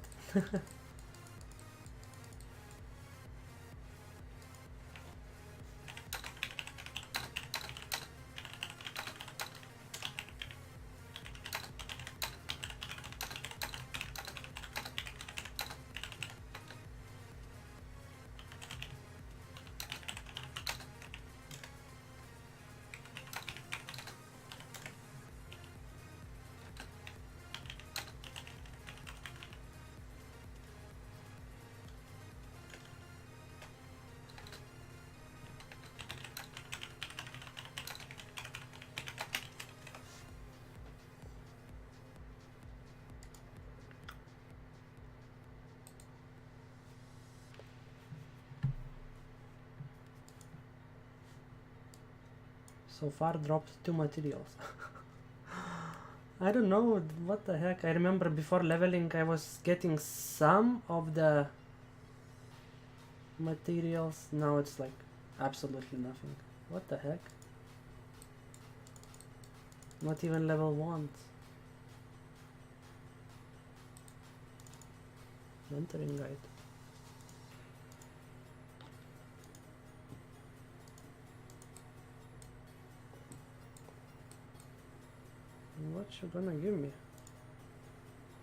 So far dropped 2 materials. I don't know what the heck. I remember before leveling I was getting some of the materials. Now it's like absolutely nothing. What the heck? Not even level 1. Mentoring guide. What you gonna give me?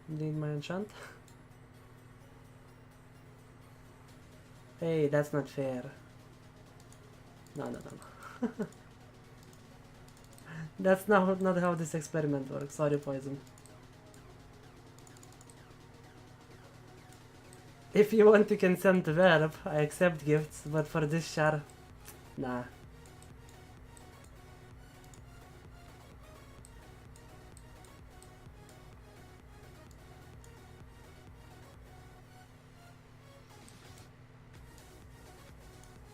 Need my enchant? Hey, that's not fair. No. That's not how this experiment works. Sorry, Poison. If you want, you can send the verb. I accept gifts, but for this char, nah.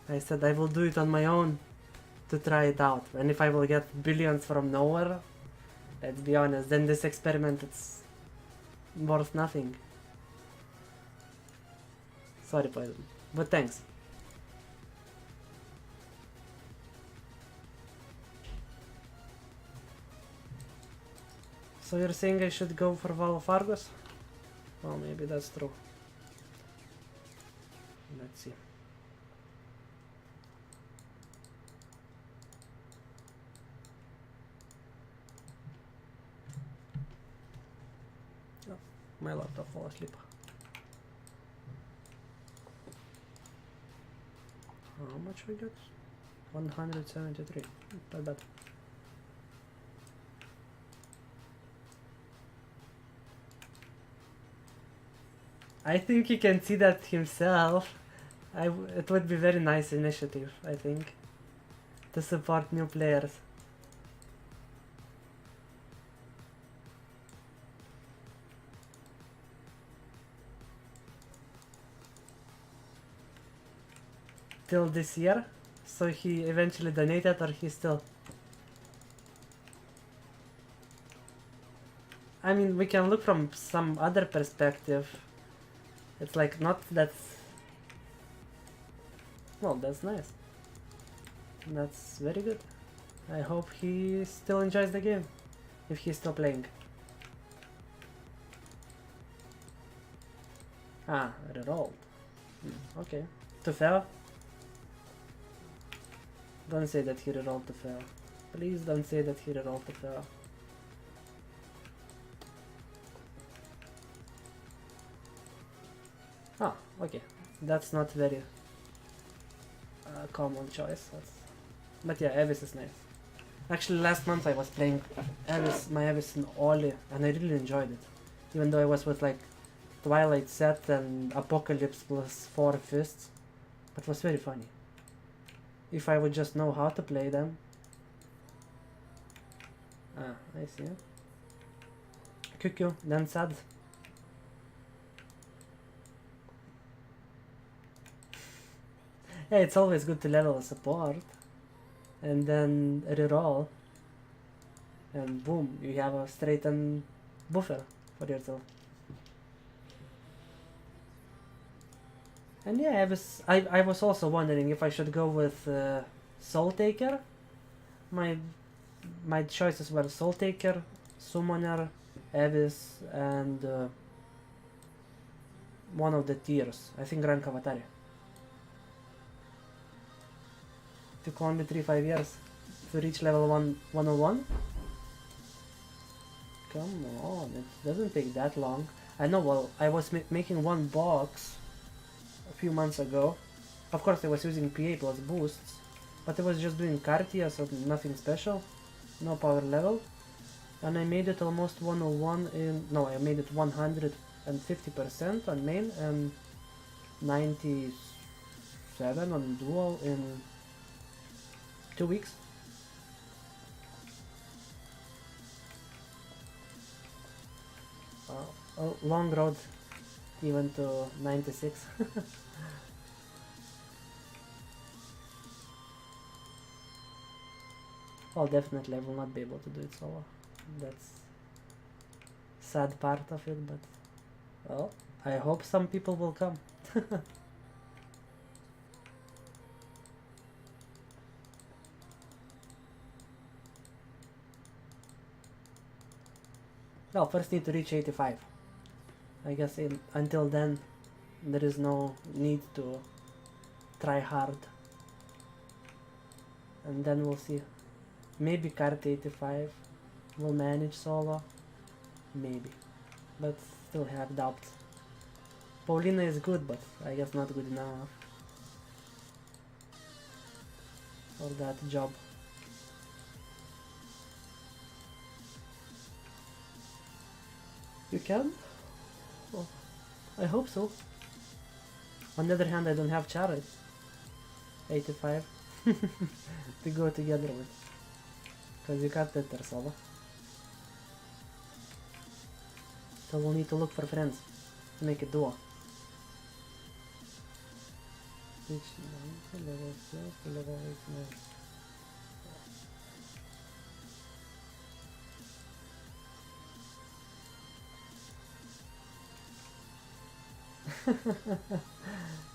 I said I will do it on my own to try it out, and if I will get billions from nowhere, let's be honest, then this experiment it's worth nothing. Sorry, Poison, but thanks. So you're saying I should go for Val of Argus? Well, maybe that's true. Let's see. Oh, my laptop fell asleep. How much we got? 173. Not bad. I think he can see that himself. It would be very nice initiative, I think, to support new players. Till this year, so he eventually donated, or he still... I mean, we can look from some other perspective. It's like not that's... Well, that's nice. That's very good. I hope he still enjoys the game, if he's still playing. Ah, rerolled. Okay. To fail? Don't say that he rerolled to fail. Please don't say that he rerolled to fail. Ah, okay. That's not very common choice. But yeah, Avis is nice. Actually, last month I was playing my Avis in Oli, and I really enjoyed it. Even though I was with like Twilight Set and Apocalypse plus 4 fists. But it was very funny. If I would just know how to play them. Ah, I see. QQ, then sad. Yeah, it's always good to level a support. And then reroll. And boom, you have a straightened buffer for yourself. And yeah, I was also wondering if I should go with Soul Taker. My choices were Soul Taker, Summoner, Abyss, and one of the tiers. I think Rank Avatari. Took only 3-5 years to reach level 101. Come on, it doesn't take that long. I know, well, I was making one box a few months ago. Of course I was using PA plus boosts, but I was just doing Cartia, so nothing special, no power level. And I made it almost 101 in... no, I made it 150% on main and 97 on dual in 2 weeks. A long road even to 96. Well, definitely I will not be able to do it solo. That's sad part of it, but well, I hope some people will come. Well, first need to reach 85. I guess until then there is no need to try hard. And then we'll see. Maybe card 85 will manage solo. Maybe. But still have doubts. Paulina is good, but I guess not good enough for that job. You can? Oh, I hope so. On the other hand, I don't have Charlie. 85 to go together with. Because you can't let her solo. So we'll need to look for friends to make a duo. Level 6 to level 8,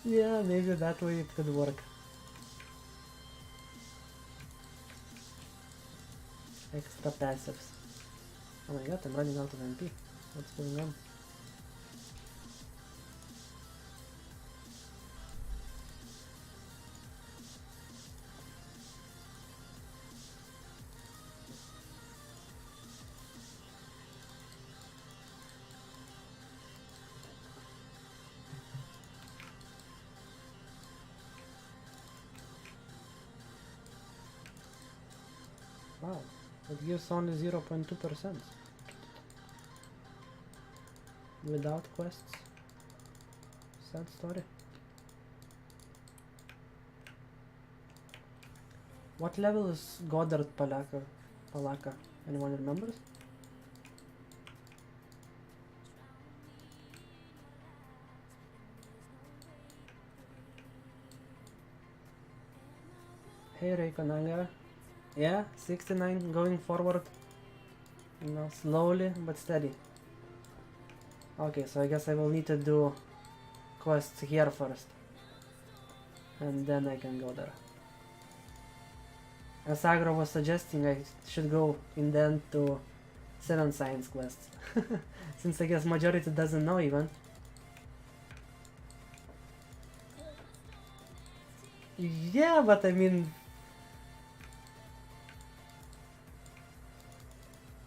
yeah, maybe that way it could work. Extra passives. Oh my god, I'm running out of MP. What's going on? Wow, it gives only 0.2%. Without quests. Sad story. What level is Goddard Palaka? Anyone remembers? Hey Reikonaga. Yeah, 69 going forward. You know, slowly but steady. Okay, so I guess I will need to do quests here first. And then I can go there. As Agro was suggesting, I should go in the end to 7 science quests. Since I guess majority doesn't know even. Yeah, but I mean...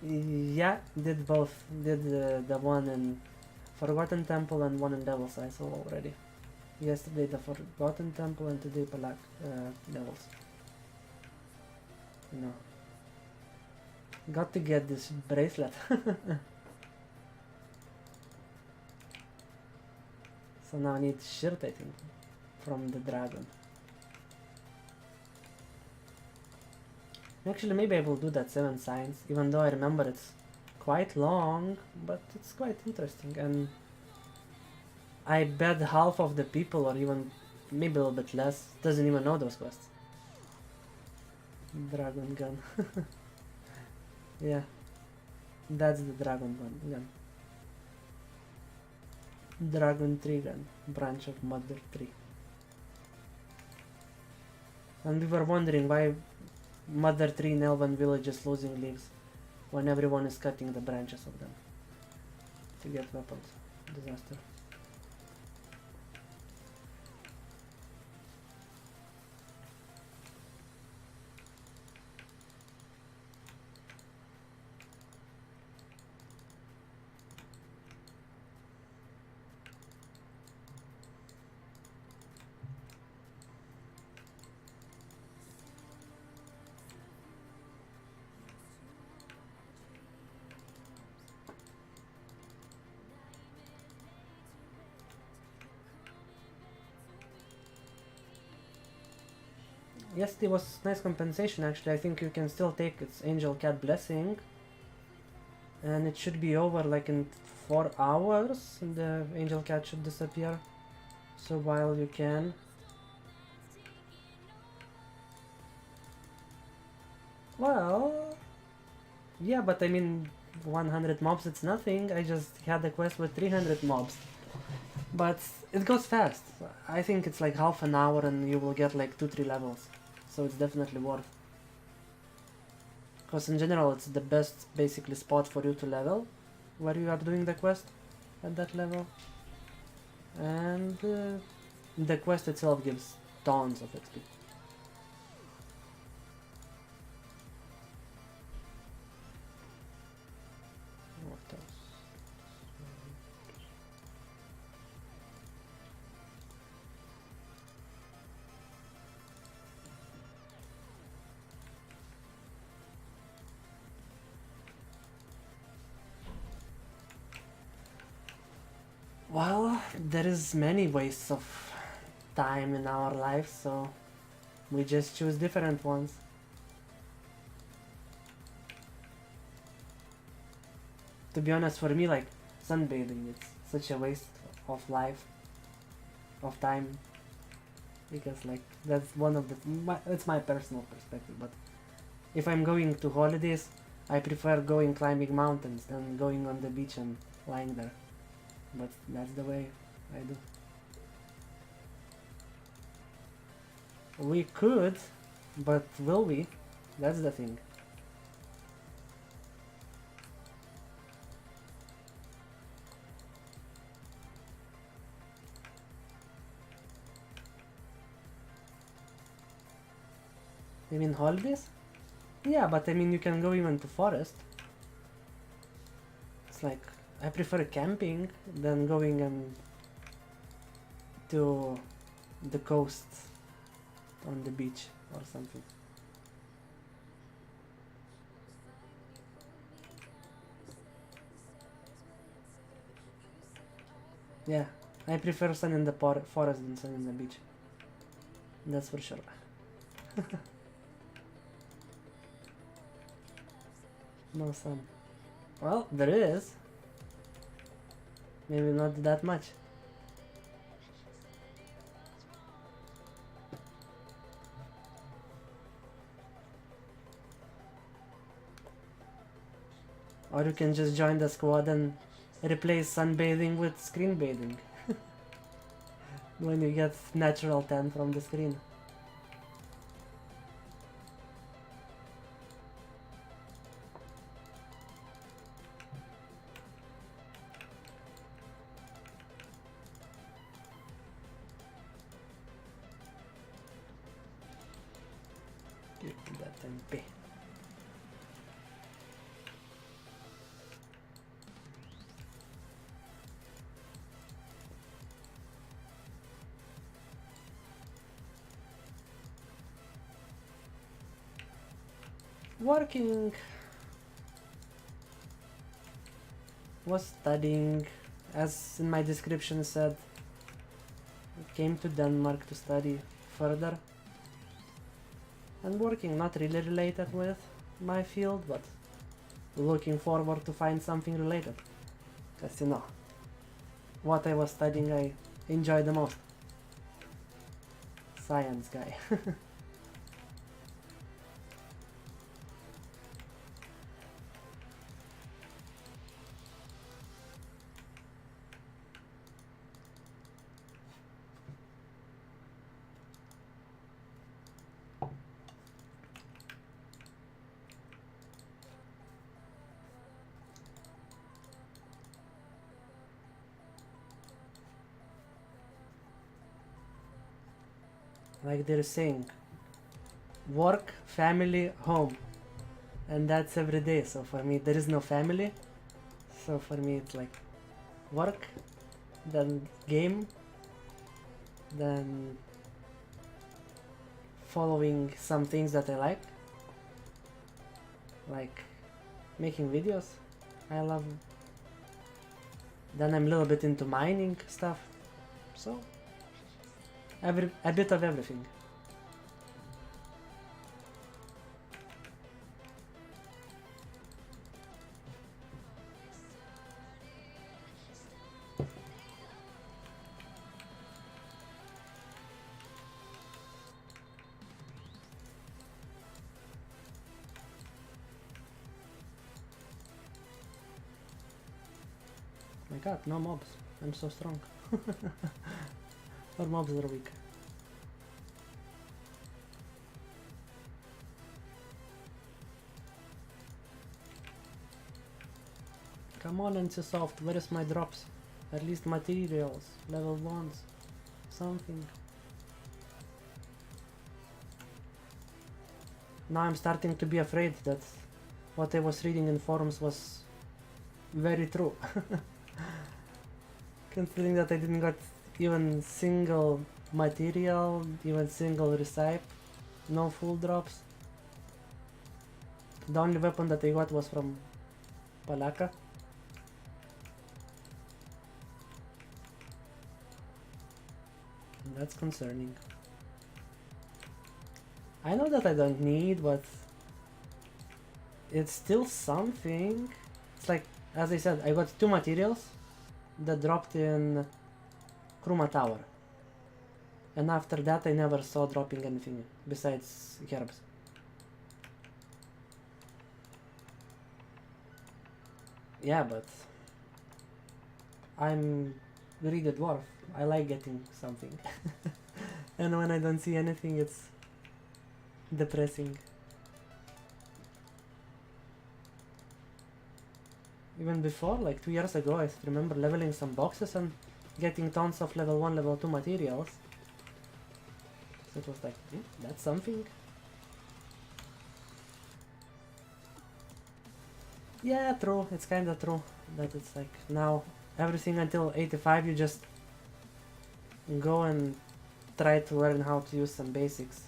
Yeah, did both. Did the one in Forgotten Temple and one in Devil's Eye Soul already. Yesterday the Forgotten Temple and today Devil's. You know. Got to get this bracelet. So now I need shirt, I think, from the dragon. Actually, maybe I will do that 7 science, even though I remember it's quite long, but it's quite interesting, and I bet half of the people, or even maybe a little bit less, doesn't even know those quests. Dragon gun. Yeah, that's the dragon gun. Dragon tree gun, branch of mother tree. And we were wondering why Mother Tree in Elven Village is losing leaves when everyone is cutting the branches of them to get weapons. Disaster. Yes, it was nice compensation actually. I think you can still take its Angel Cat Blessing. And it should be over like in 4 hours. The Angel Cat should disappear. So while you can... Well, Yeah, but I mean, 100 mobs, it's nothing. I just had a quest with 300 mobs. But it goes fast. I think it's like half an hour and you will get like 2-3 levels. So it's definitely worth. Because in general it's the best basically spot for you to level, where you are doing the quest at that level. And the quest itself gives tons of XP. What else? Well, there is many wastes of time in our life, so we just choose different ones. To be honest, for me, like, sunbathing, it's such a waste of life, of time, because like, that's one of the, it's my personal perspective, but if I'm going to holidays, I prefer going climbing mountains than going on the beach and lying there. But that's the way I do. We could, but will we? That's the thing. You mean holidays? Yeah, but I mean you can go even to forest. It's like, I prefer camping than going to the coast on the beach or something. Yeah, I prefer sun in the forest than sun in the beach. That's for sure. No sun. Well, there is. Maybe not that much. Or you can just join the squad and replace sunbathing with screen bathing. When you get natural tan from the screen. Give me that MP. Working. Was studying, as in my description said, came to Denmark to study further. And working, not really related with my field, but looking forward to find something related. Because you know, what I was studying I enjoy the most. Science guy. Like they're saying, work, family, home. And that's every day. So for me, there is no family. So for me, it's like work, then game, then following some things that I like making videos. I love. Then I'm a little bit into mining stuff. So a bit of everything. My god, no mobs. I'm so strong. Or mobs are weak. Come on, NCSoft, where is my drops? At least materials, level 1s, something. Now I'm starting to be afraid that what I was reading in forums was very true. Considering that I didn't got even single material, even single recipe, no full drops. The only weapon that I got was from Palaka. And that's concerning. I know that I don't need, but it's still something. It's like, as I said, I got 2 materials that dropped in Kruma Tower. And after that I never saw dropping anything besides herbs. Yeah, but I'm really a dwarf. I like getting something. And when I don't see anything, it's depressing. Even before, like 2 years ago, I remember leveling some boxes and getting tons of level 1, level 2 materials. So it was like, that's something. Yeah, true, it's kinda true. That it's like, now, everything until 85 you just go and try to learn how to use some basics.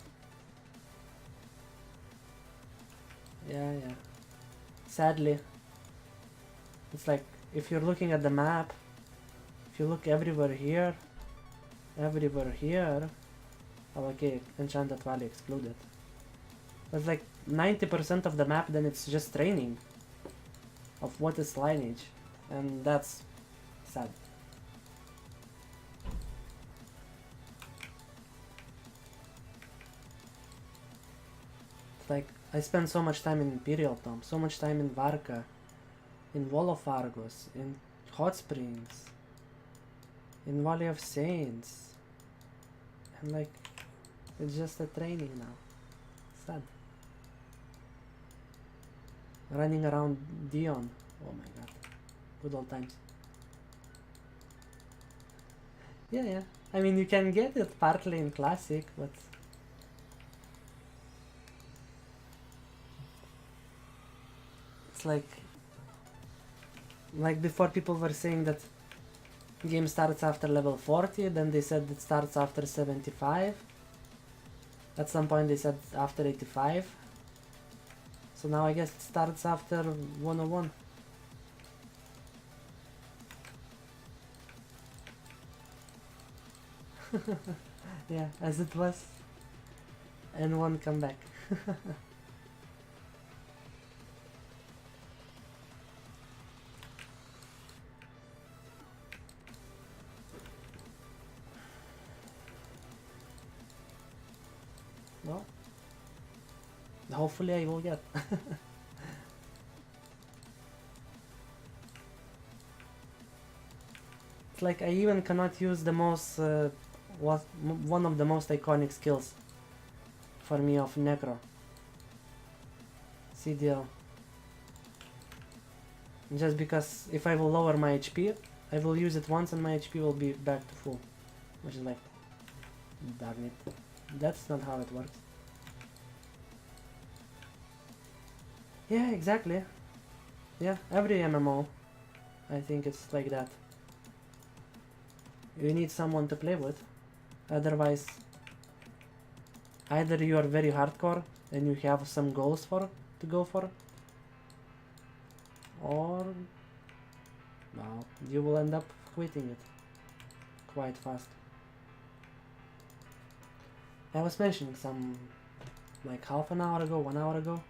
Yeah. Sadly. It's like, if you're looking at the map, if you look everywhere here, oh, okay, Enchanted Valley excluded. But like 90% of the map, then it's just training of what is Lineage, and that's sad. It's like, I spent so much time in Imperial Tomb, so much time in Varka, in Wall of Argos, in Hot Springs, in Valley of Saints, and like, it's just a training now. Sad. Running around Dion. Oh my god. Good old times. Yeah. I mean, you can get it partly in Classic, but it's like before people were saying that game starts after level 40, then they said it starts after 75. At some point they said after 85. So now I guess it starts after 101. Yeah, as it was. And one comeback. Well, hopefully I will get. It's like I even cannot use the most one of the most iconic skills for me of Necro. CDL. Just because if I will lower my HP, I will use it once and my HP will be back to full. Which is like, darn it. That's not how it works. Yeah, exactly. Yeah, every MMO, I think it's like that. You need someone to play with. Otherwise, either you are very hardcore and you have some goals to go for, or well, you will end up quitting it quite fast. I was mentioning some like half an hour ago, 1 hour ago,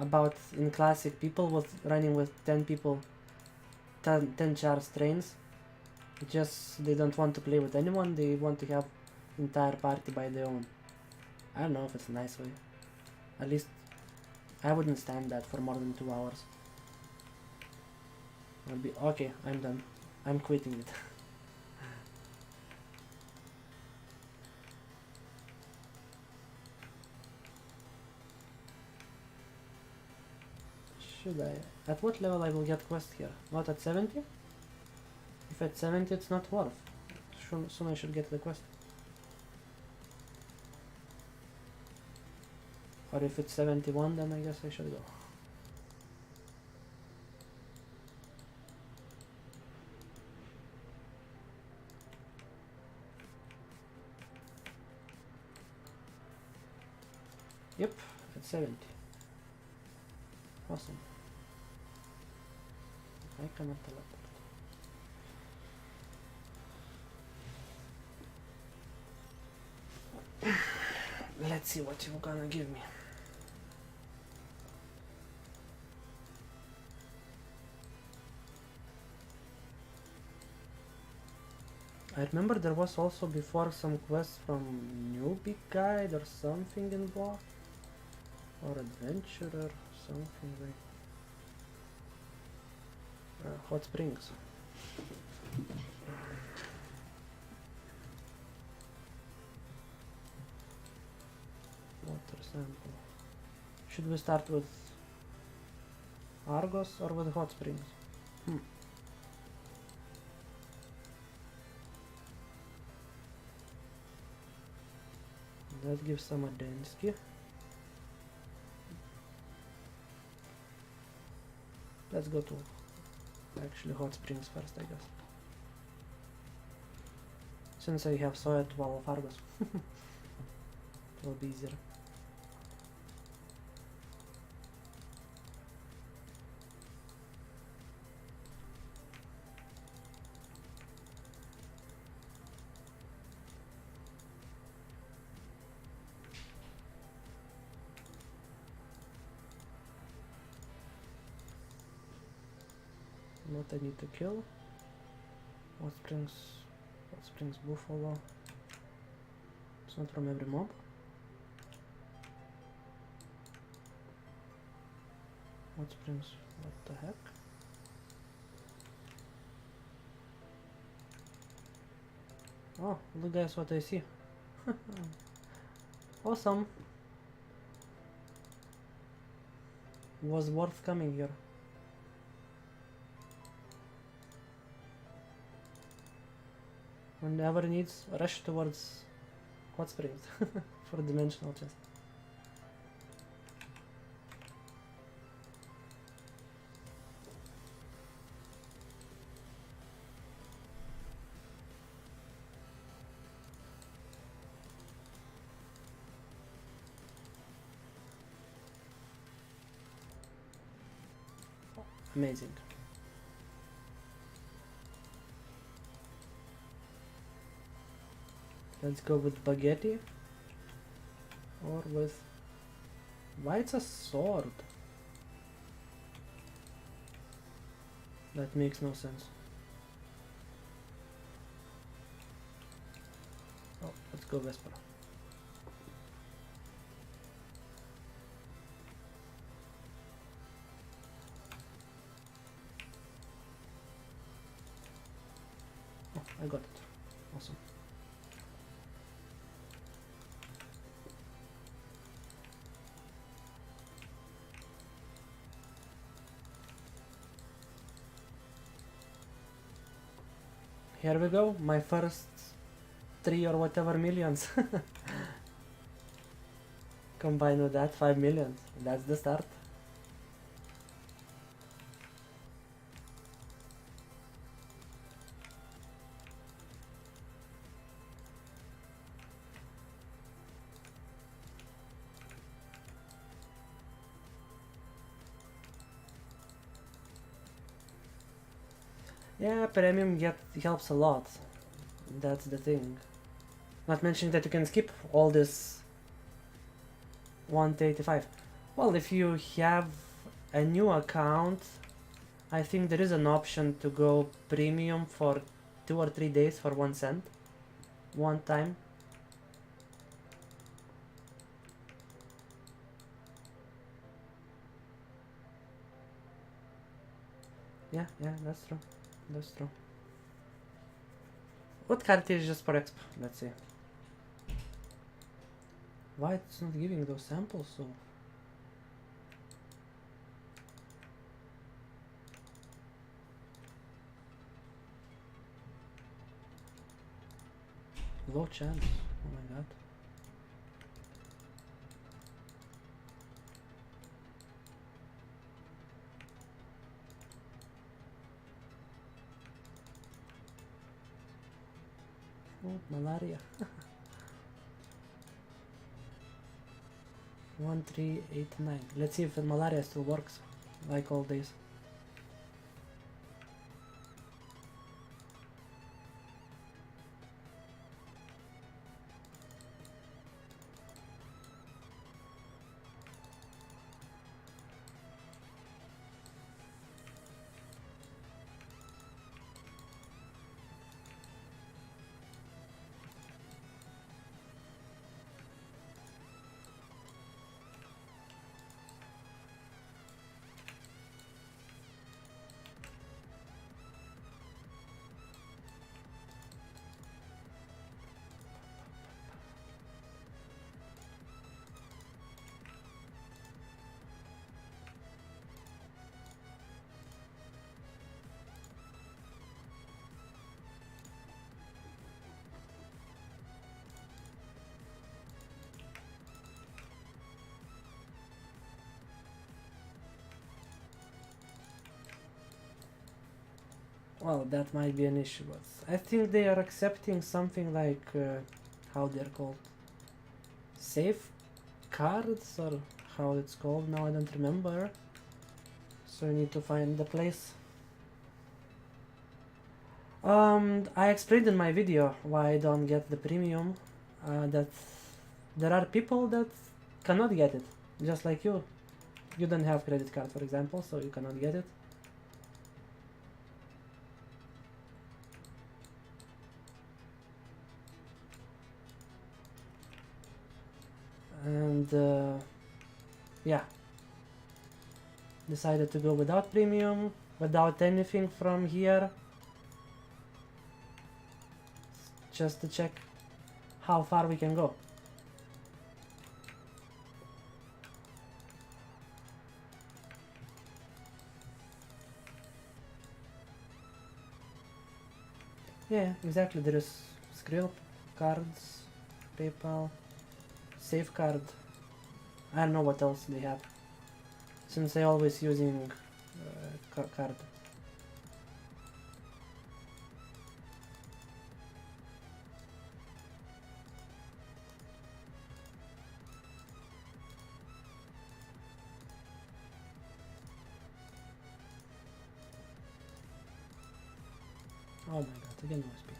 about in Classic people was running with 10 people, 10 charge trains. Just they don't want to play with anyone, they want to have entire party by their own. I don't know if it's a nice way. At least I wouldn't stand that for more than 2 hours. I'll be okay, I'm done. I'm quitting it. Should I? At what level I will get quest here? Not at 70? If at 70 it's not worth. Soon I should get the quest. Or if it's 71, then I guess I should go. Yep, at 70. Awesome. I cannot teleport. Let's see what you're gonna give me. I remember there was also before some quests from newbie guide or something involved, or adventurer, something like hot springs. Water sample. Should we start with Argos or with hot springs? That gives some Adensky. Let's go to actually hot springs first, I guess. Since I have Soya 12 of Argos. It will be easier. What I need to kill? Hot springs buffalo. It's not from every mob. Hot springs, what the heck? Oh, look guys what I see. Awesome. Was worth coming here. Whenever needs, rush towards hot springs for dimensional chest. Amazing. Let's go with spaghetti or with... Why it's a sword? That makes no sense. Oh, let's go Vesper. Oh, I got it. Awesome. Here we go, my first 3 or whatever millions. Combined with that, 5 millions. That's the start. Yeah, premium helps a lot. That's the thing. Not mentioning that you can skip all this 185. Well, if you have a new account, I think there is an option to go premium for 2 or 3 days for 1 cent. One time. Yeah, that's true. That's true. What card is just for exp? Let's see. Why it's not giving those samples? So low chance. Oh my god. Oh, malaria. 1389. Let's see if the malaria still works like all days. Well, that might be an issue, but I think they are accepting something like how they're called, safe cards, or how it's called now. I don't remember. So I need to find the place. I explained in my video why I don't get the premium. That there are people that cannot get it, just like you. You don't have credit card, for example, so you cannot get it. And yeah, decided to go without premium, without anything from here, just to check how far we can go. Yeah, exactly. There is Skrill, cards, PayPal, safeguard. I don't know what else they have, since I always using card. Oh my god, again no speed.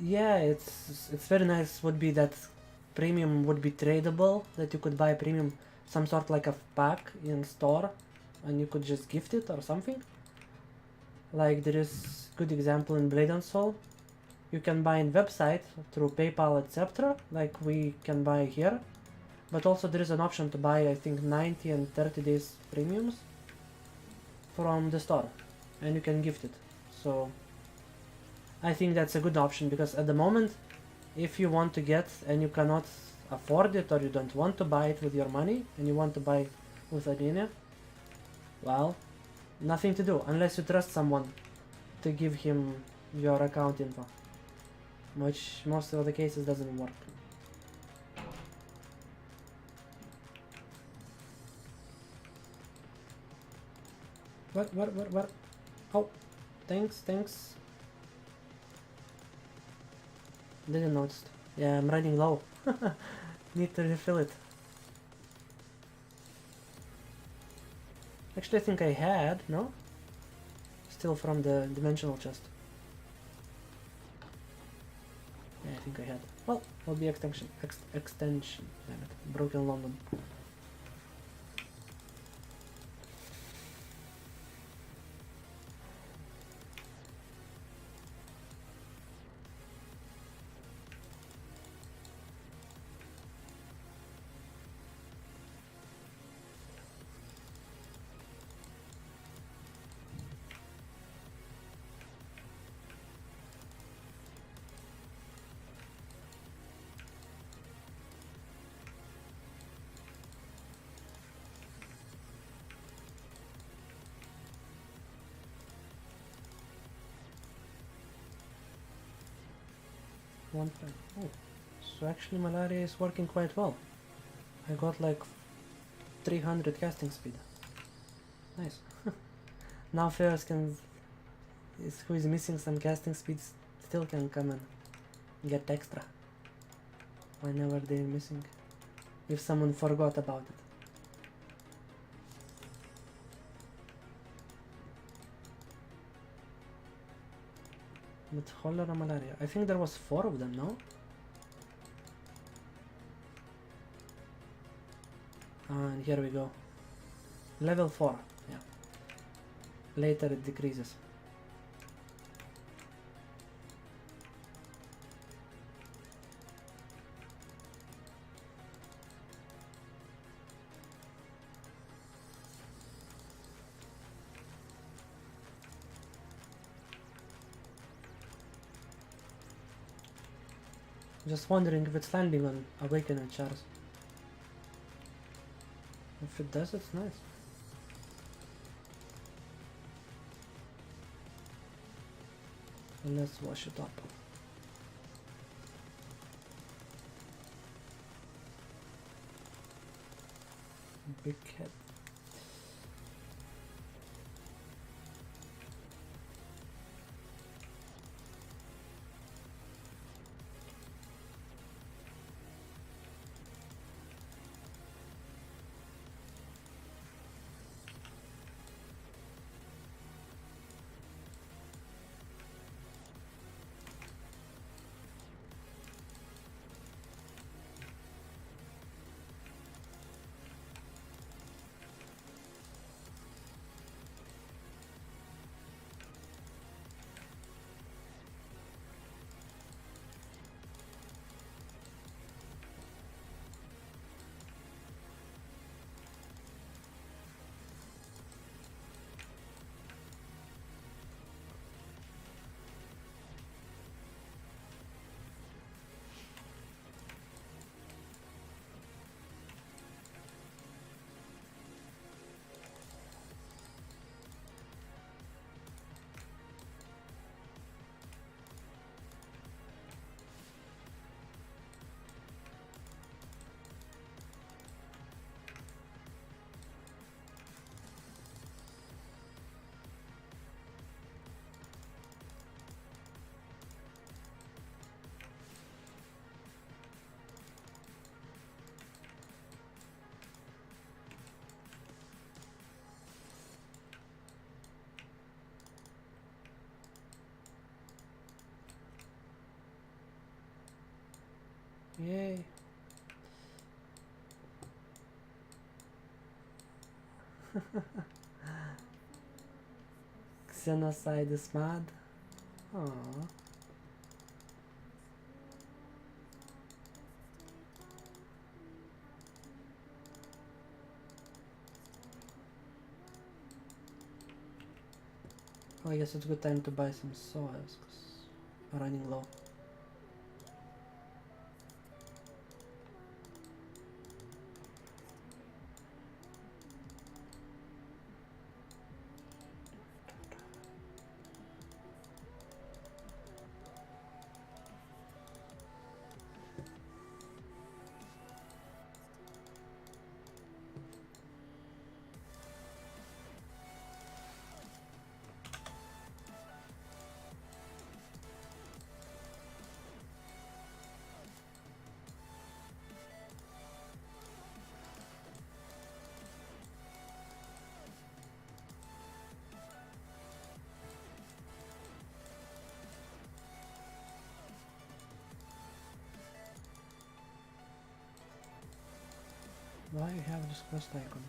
Yeah, it's very nice. Would be that premium would be tradable, that you could buy premium, some sort like a pack in store, and you could just gift it or something. Like there is good example in Blade and Soul. You can buy in website through PayPal, etc. Like we can buy here, but also there is an option to buy, I think, 90 and 30 days premiums from the store, and you can gift it. So I think that's a good option, because at the moment, if you want to get and you cannot afford it, or you don't want to buy it with your money and you want to buy with Arena, well, nothing to do unless you trust someone to give him your account info, which most of the cases doesn't work. What? Oh, thanks. Didn't notice. Yeah, I'm running low. Need to refill it. Actually, I think I had, no? Still from the dimensional chest. Yeah, I think I had. Well, will be extension. Extension. Damn it. Broken London. One friend. Oh, so actually malaria is working quite well. I got like 300 casting speed. Nice. Now players can, who is missing some casting speed still can come and get extra whenever they're missing, if someone forgot about it. But cholera malaria, I think there was 4 of them, no? And here we go. Level 4, yeah. Later it decreases. Just wondering if it's landing on Awakening Chars. If it does, it's nice. Let's wash it up. Big head. Yay. Xenocide is mad. Aww. I guess it's a good time to buy some soils, because I'm running low. Why you have this quest icon?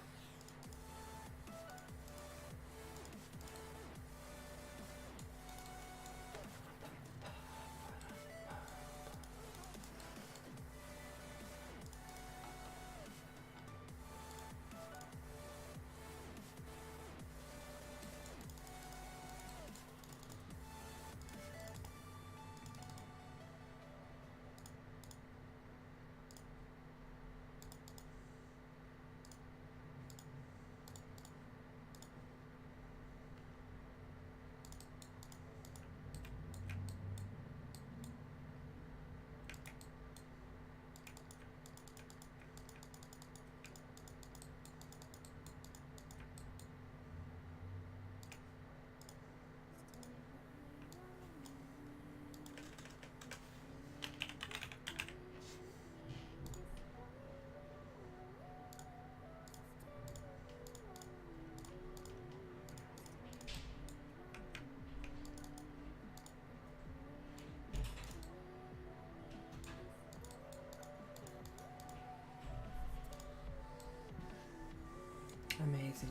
Amazing.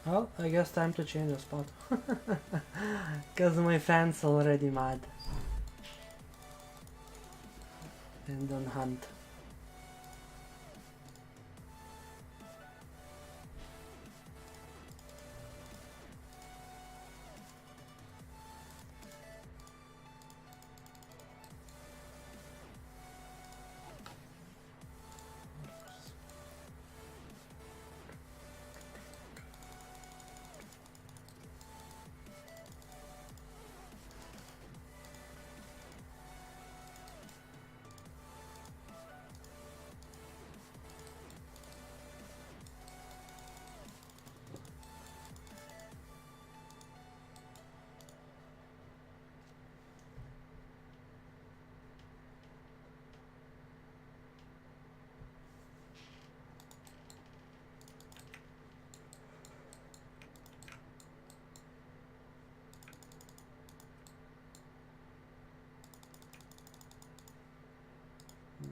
Well, I guess time to change the spot. Cause my fans already mad. And on hunt.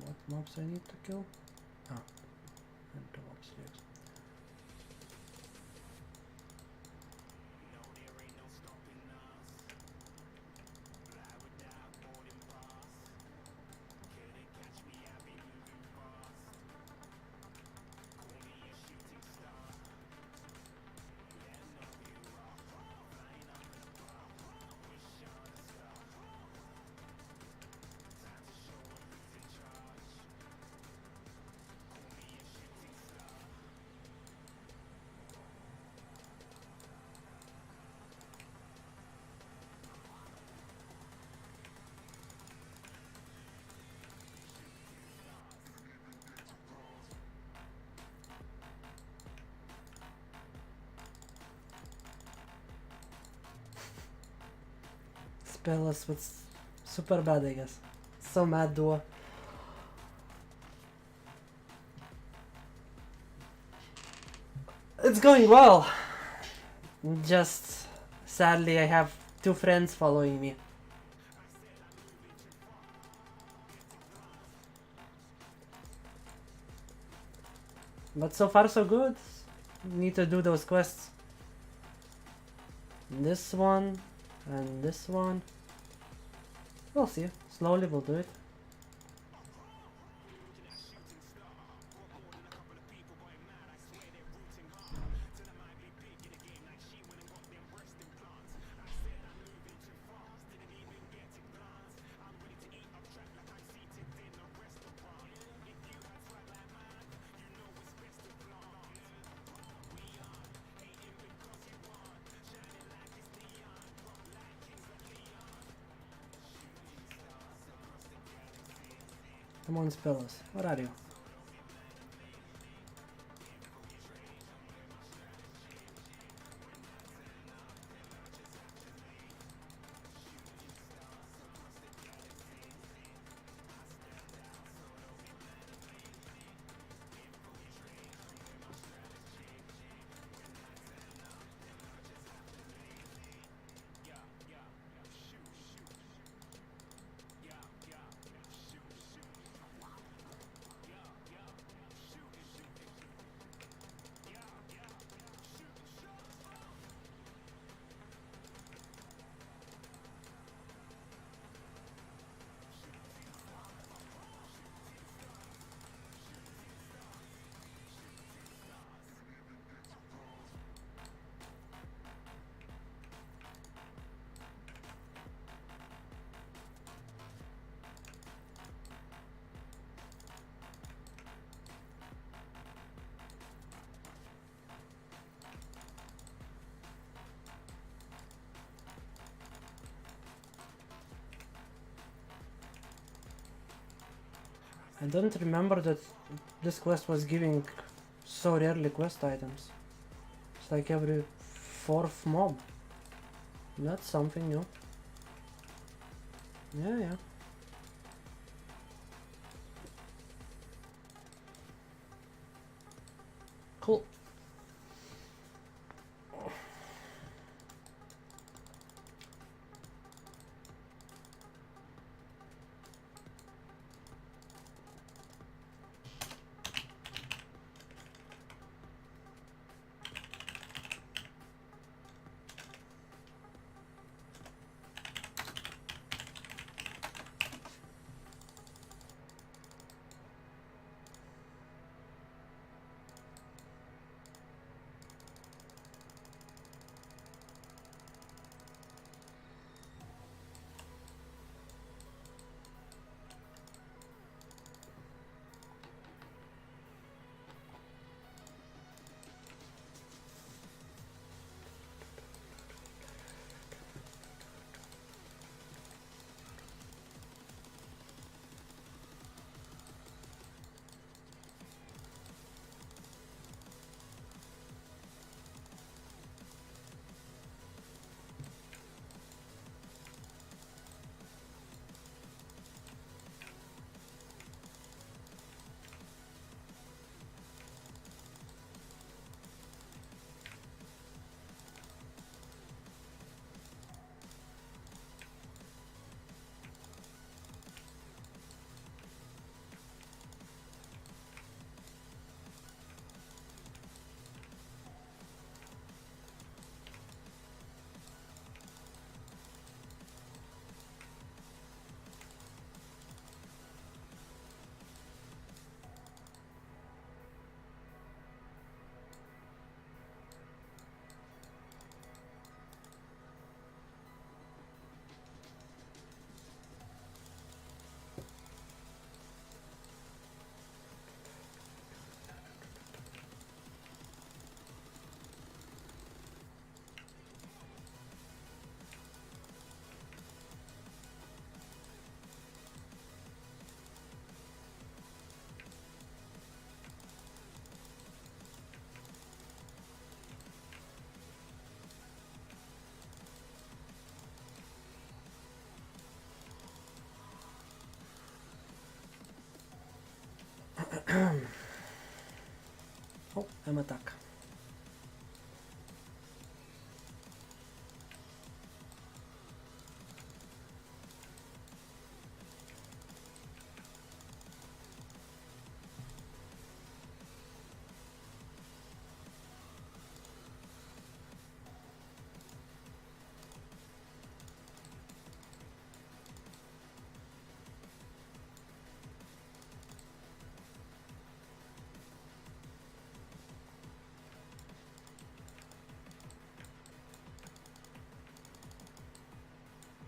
What mobs I need to kill? Ah, and the mobs, yes. Spellless was super bad, I guess. So mad duo. It's going well. Just sadly I have 2 friends following me. But so far so good. Need to do those quests. This one and this one. We'll see. Slowly we'll do it. Come on, Spellless. What are you? I don't remember that this quest was giving so rarely quest items. It's like every 4th mob. That's something new. Yeah. Cool. Oh, I'm attack.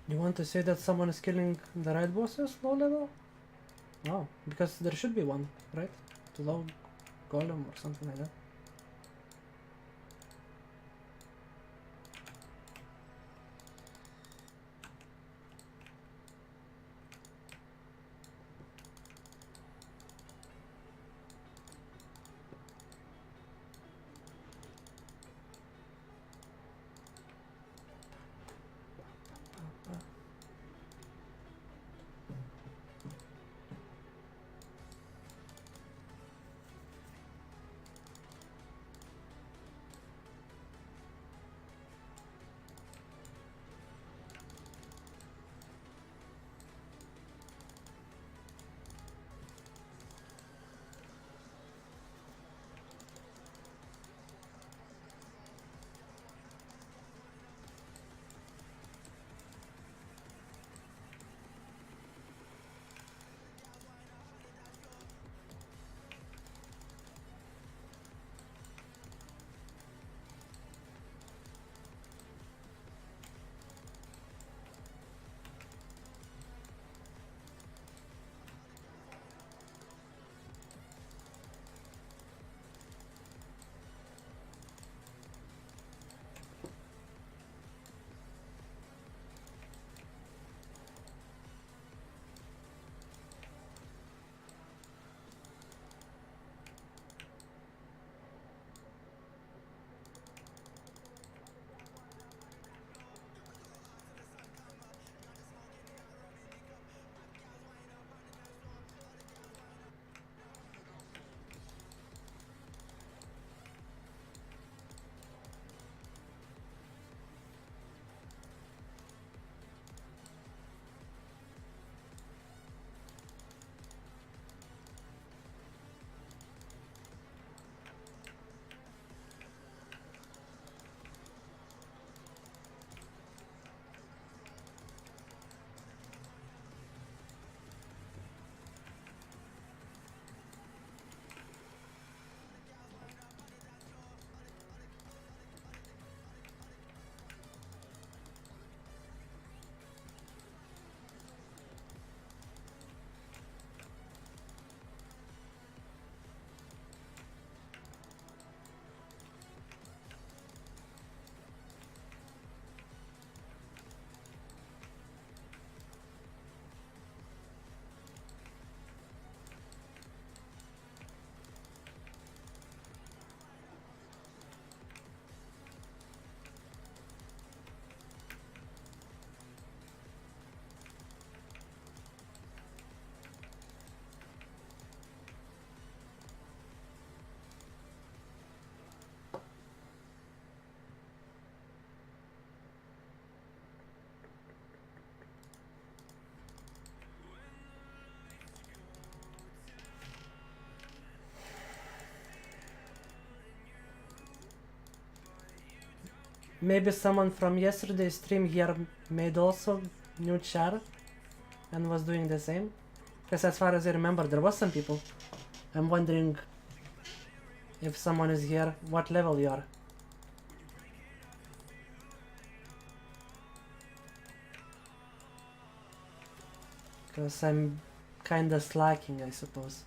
You want to say that someone is killing the right bosses low level? Oh, because there should be one, right? To low golem or something like that. Maybe someone from yesterday's stream here made also new char and was doing the same. Because as far as I remember, there was some people. I'm wondering if someone is here, what level you are. Because I'm kinda slacking, I suppose,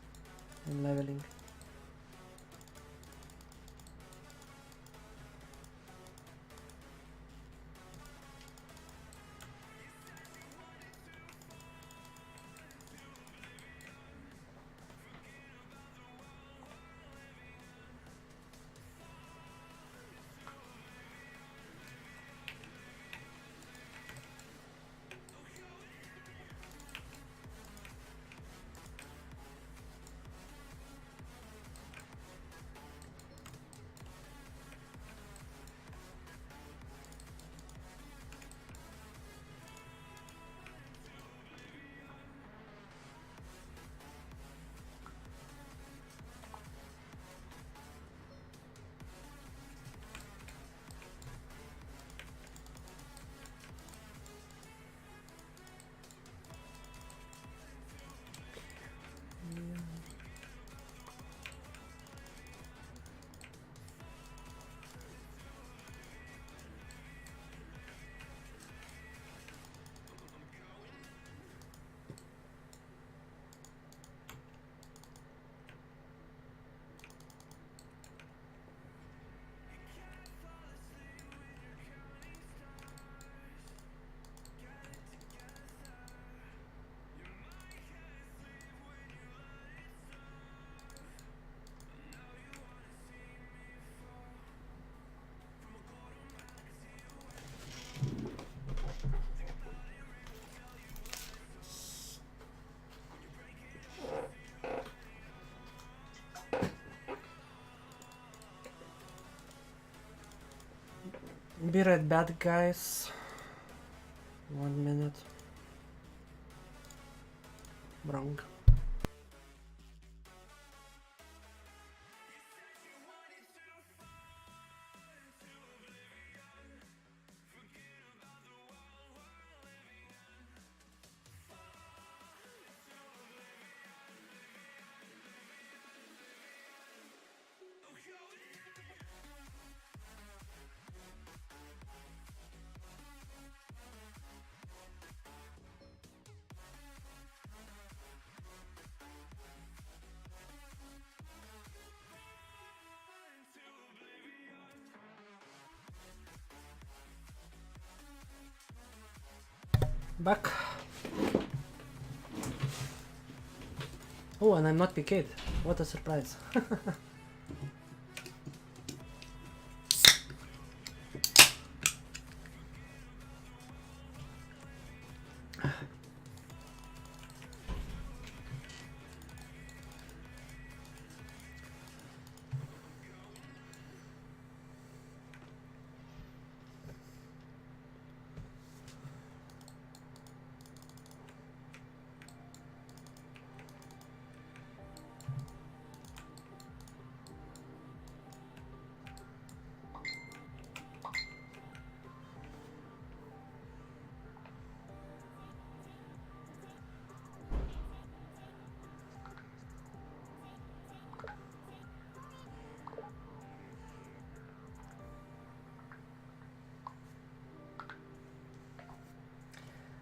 in leveling. Be right back, guys. 1 minute. Wrong. Back. Oh, and I'm not PK'd. What a surprise.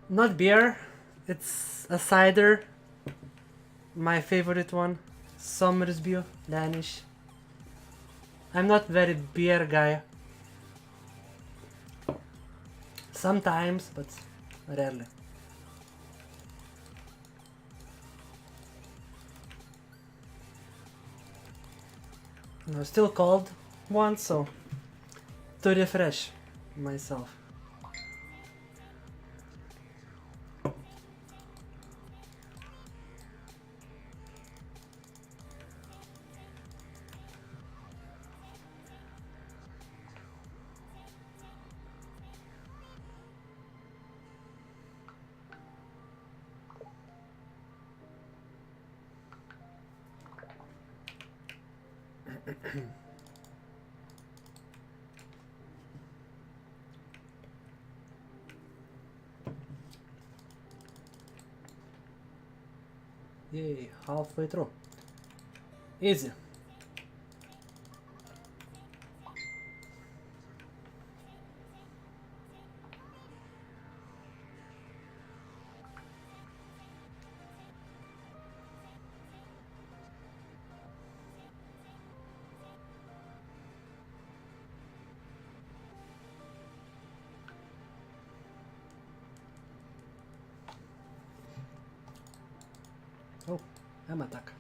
Not beer, it's a cider. My favorite one, Sommersby, Danish. I'm not very beer guy. Sometimes, but rarely. No, still cold one, so to refresh myself. Yay, halfway through. Easy. Oh, I'm attack.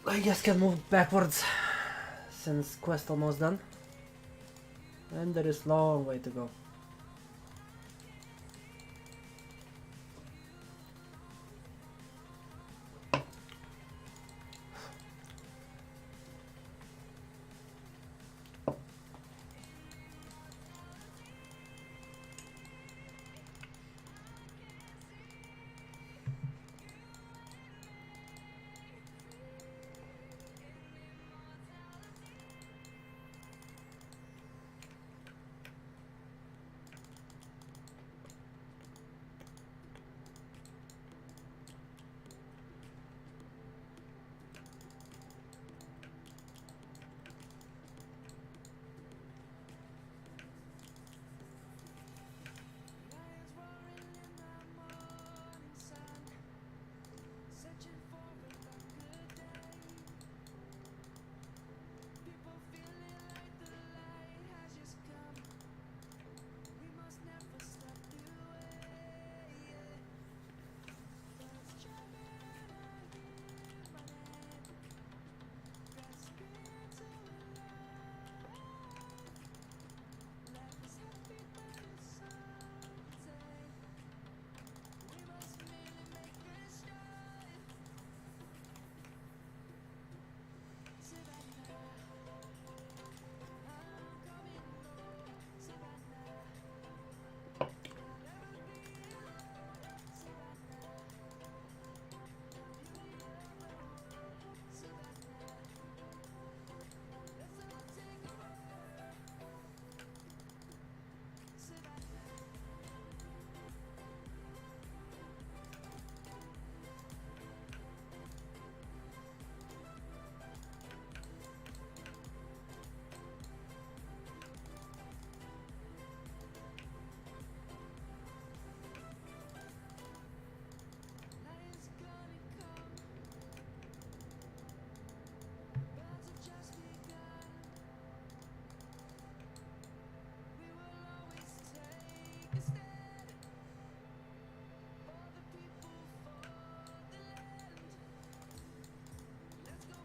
I guess can move backwards since quest almost done. And there is long way to go.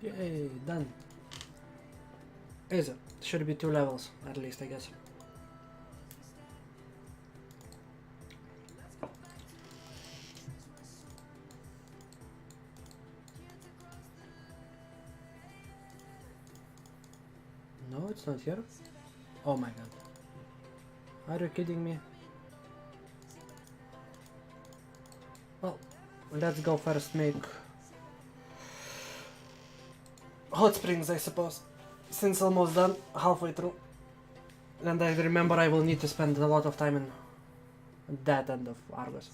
Yay, done. Is it? Should be 2 levels, at least, I guess. No, it's not here. Oh my god. Are you kidding me? Well, let's go first make hot springs, I suppose. Since almost done, halfway through. And I remember I will need to spend a lot of time in that end of Argos.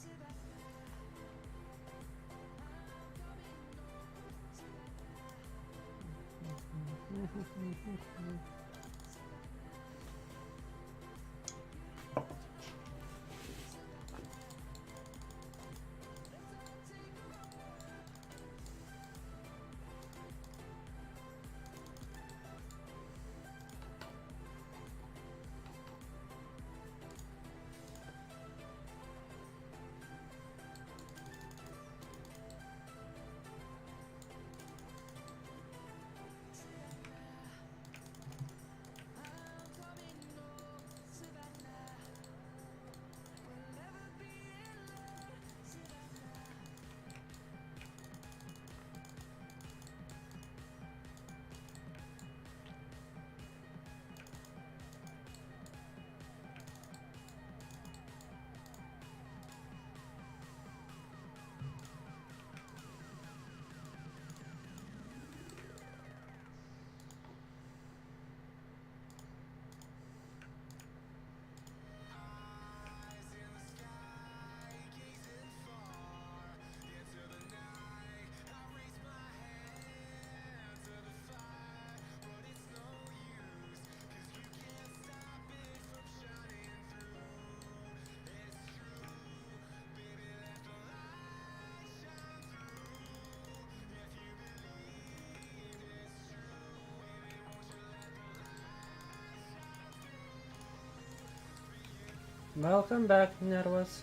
Welcome back, Nervous.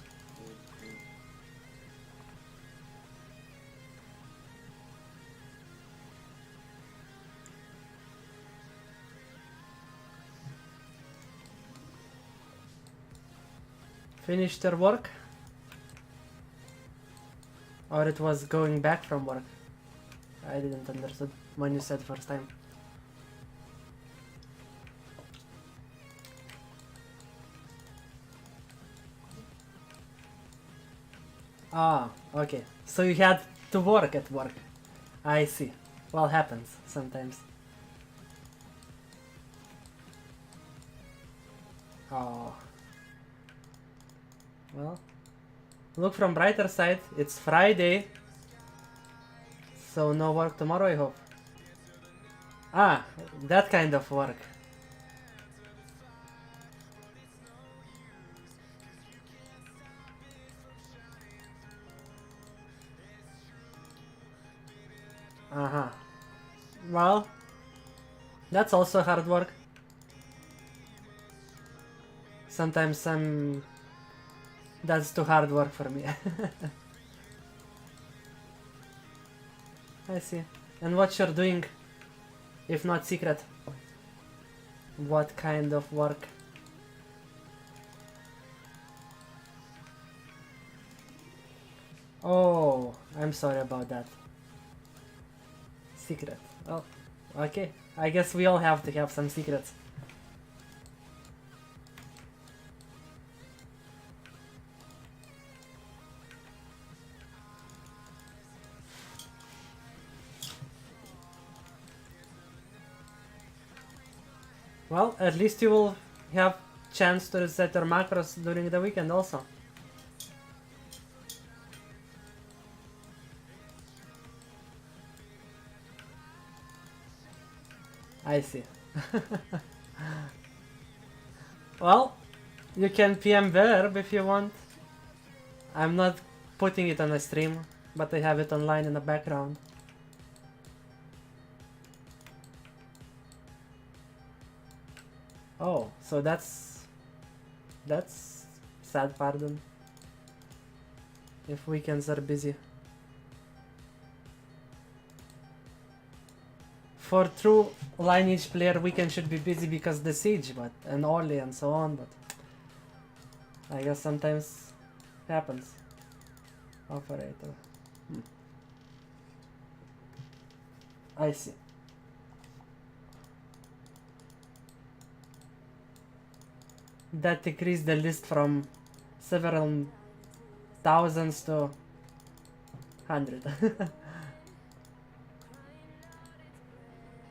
Finished your work? Or it was going back from work? I didn't understand when you said first time. Ah, okay. So you had to work at work. I see. Well, happens sometimes. Oh. Well, look from brighter side. It's Friday. So no work tomorrow, I hope. Ah, that kind of work. Uh-huh. Well, that's also hard work. Sometimes that's too hard work for me. I see. And what you're doing, if not secret? What kind of work? Oh, I'm sorry about that. Secret. Oh, okay. I guess we all have to have some secrets. Well, at least you will have chance to reset your macros during the weekend also. I see. Well, you can PM Verb if you want. I'm not putting it on a stream, but I have it online in the background. Oh, so that's sad, pardon. If weekends are busy. For true Lineage player, weekend should be busy because the siege, but and Orly and so on, but I guess sometimes happens. Operator. I see. That decreased the list from several thousands to 100.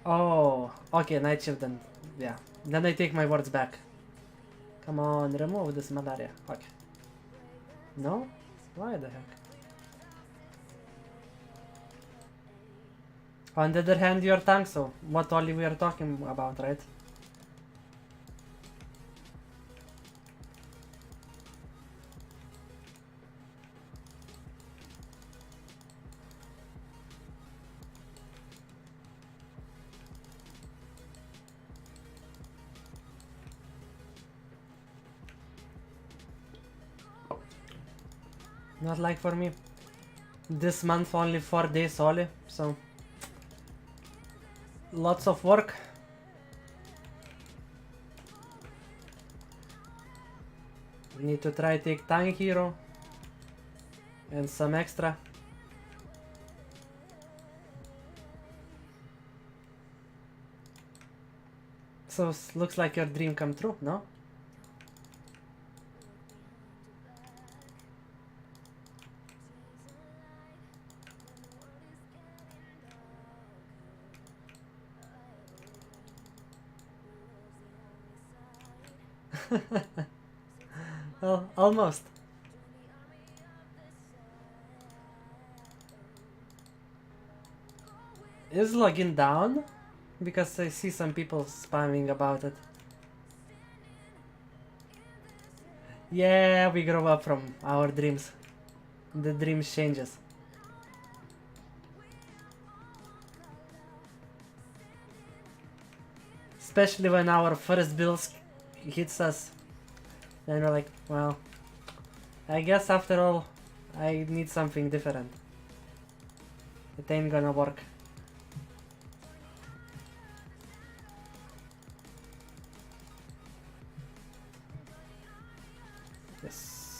Oh, okay, night shift then. Yeah, then I take my words back. Come on, remove this malaria. Okay. No? Why the heck? On the other hand, you're tank, so what only we are talking about, right? Not like for me. This month only 4 days only, so lots of work. Need to try take tank hero and some extra. So looks like your dream come true, no? Well, almost. Is logging down? Because I see some people spamming about it. Yeah, we grow up from our dreams. The dreams changes. Especially when our first bills hits us. Then we're like, well, I guess after all, I need something different. It ain't gonna work. Yes.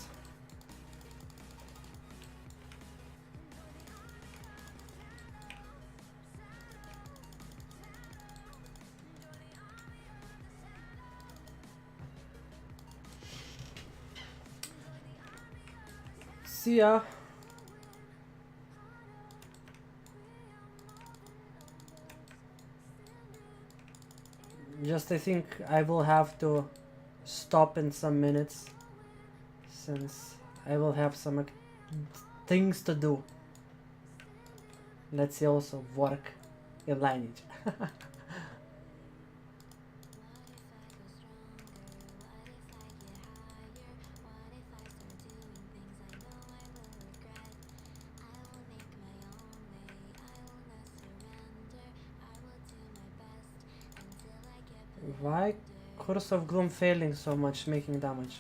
See ya. Just I think I will have to stop in some minutes since I will have some things to do. Let's see, also work in Lineage. Why Curse of Gloom failing so much, making damage?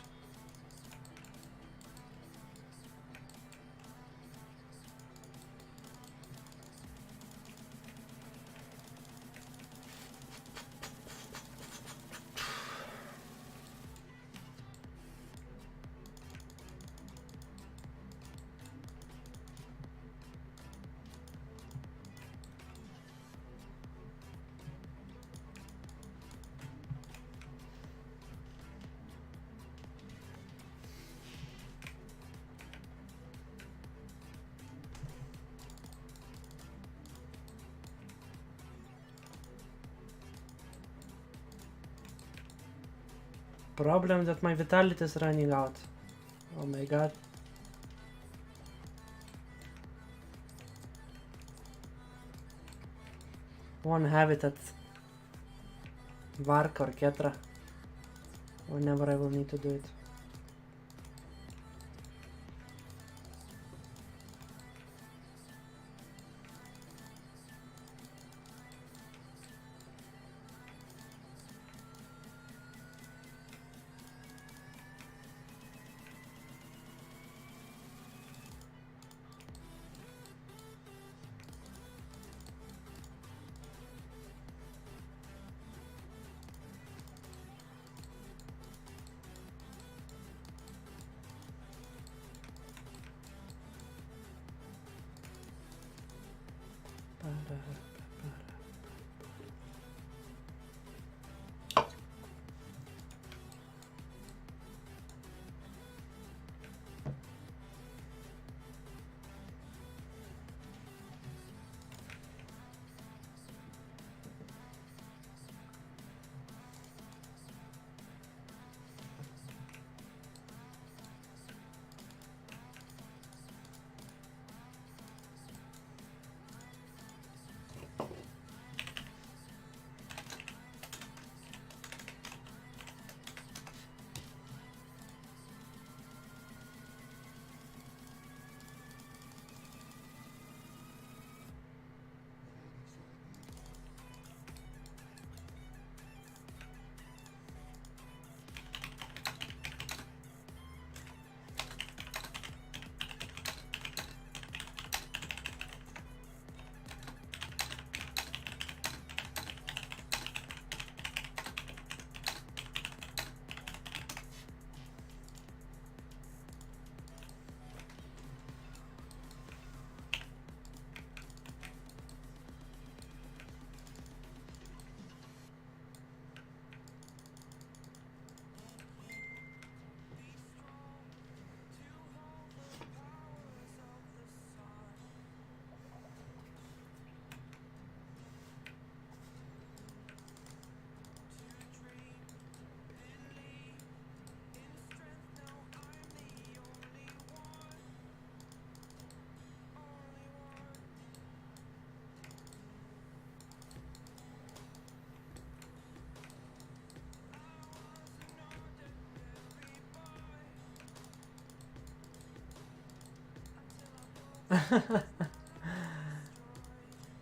Problem that my vitality is running out. Oh my god. Won't have it at Vark or Ketra whenever I will need to do it.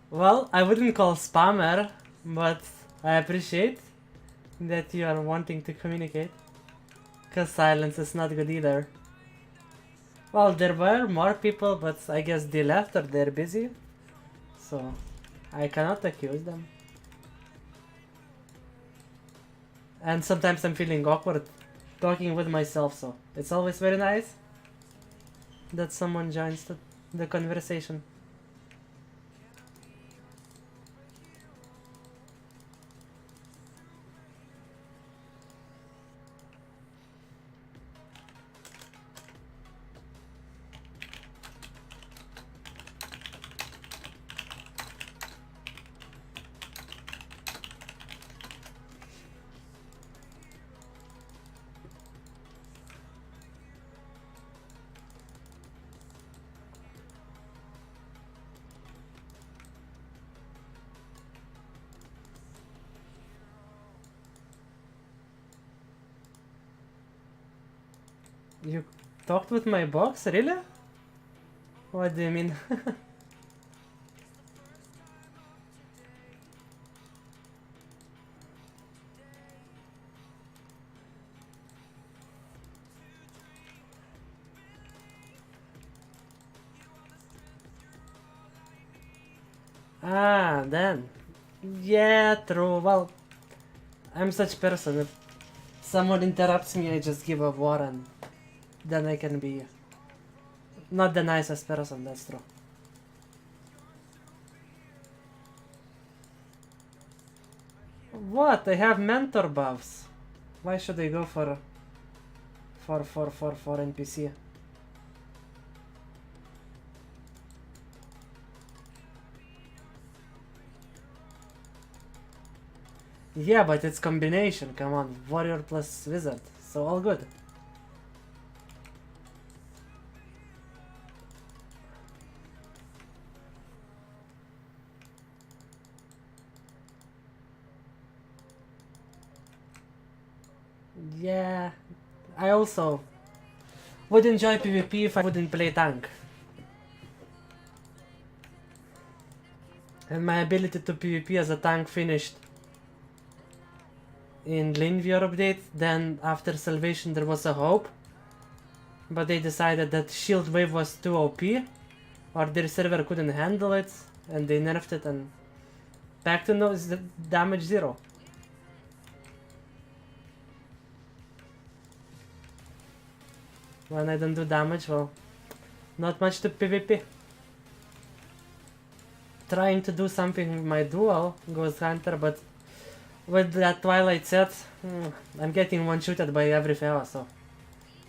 Well, I wouldn't call spammer, but I appreciate that you are wanting to communicate. Cause silence is not good either. Well, there were more people, but I guess they left or they're busy. So, I cannot accuse them. And sometimes I'm feeling awkward talking with myself, so it's always very nice that someone joins the conversation. You talked with my box? Really? What do you mean? Ah, then. Yeah, true. Well, I'm such person. If someone interrupts me, I just give a war and then I can be not the nicest person, that's true. What? I have mentor buffs. Why should I go for NPC? Yeah, but it's combination, come on. Warrior plus wizard, so all good. Yeah, I also would enjoy PvP if I wouldn't play tank. And my ability to PvP as a tank finished in Lineage update, then after Salvation there was a hope. But they decided that shield wave was too OP, or their server couldn't handle it, and they nerfed it, and back to no damage 0. When I don't do damage, well, not much to PvP. Trying to do something with my dual Ghost Hunter, but with that Twilight set, I'm getting one-shooted by every fella, so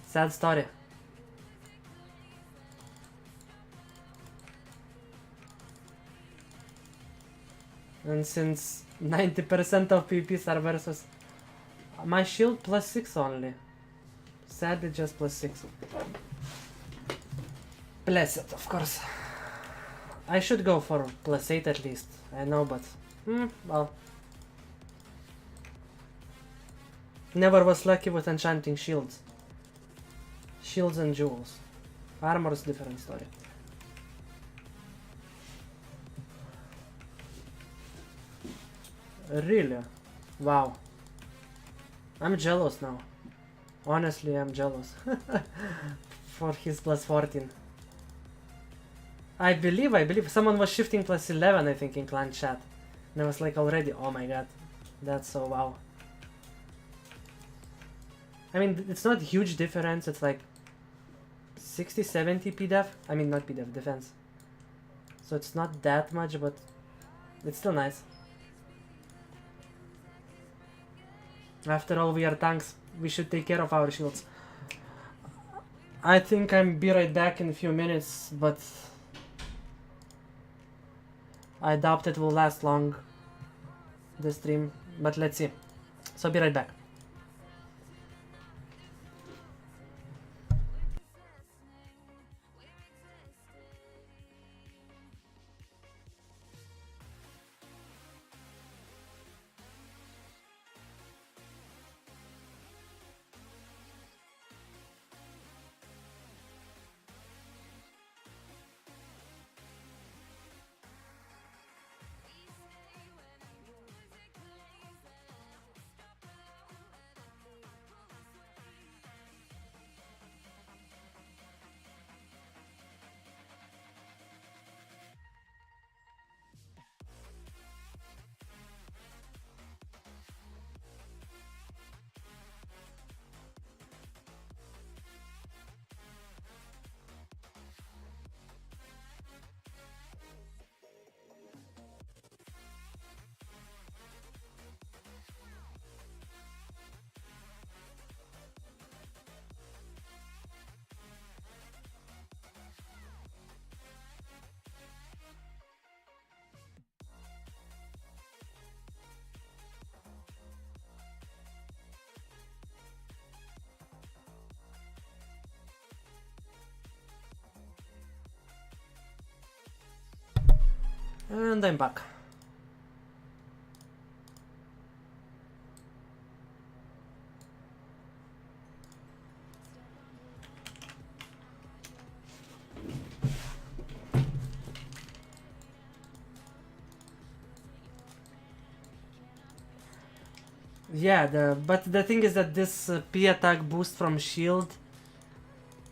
sad story. And since 90% of PvPs are versus my shield plus 6 only. Sadly just plus 6. Blessed, of course. I should go for plus 8 at least. I know, but well. Never was lucky with enchanting shields. Shields and jewels. Armor is different story. Really? Wow. I'm jealous now. Honestly, I'm jealous. For his plus 14. I believe someone was shifting plus 11, I think, in clan chat. And I was like already, oh my god. That's so wow. I mean, it's not huge difference, it's like 60-70 PDEF. I mean, not PDEF, defense. So it's not that much, but it's still nice. After all, we are tanks. We should take care of our shields. I think I'll be right back in a few minutes, but I doubt it will last long, the stream, but let's see. So be right back. And I'm back. Yeah, but the thing is that this P attack boost from shield,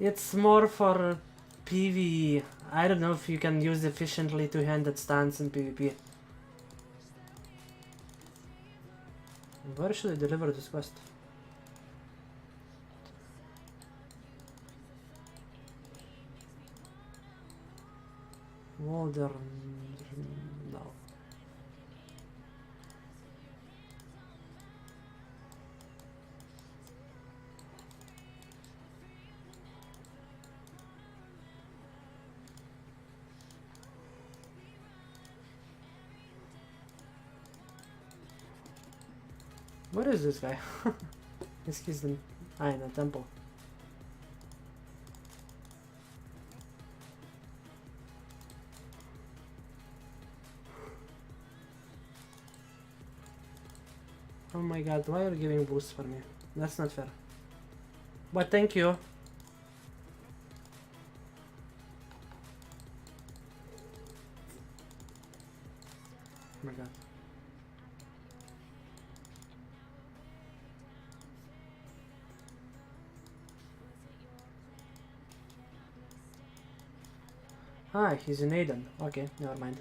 it's more for PvE. I don't know if you can use efficiently two-handed stance in PvP. Where should I deliver this quest? Walder... no. Where is this guy? He's in the temple. Oh my god, why are you giving boosts for me? That's not fair. But thank you. Oh my god. Ah, he's in Aiden. Okay, never mind.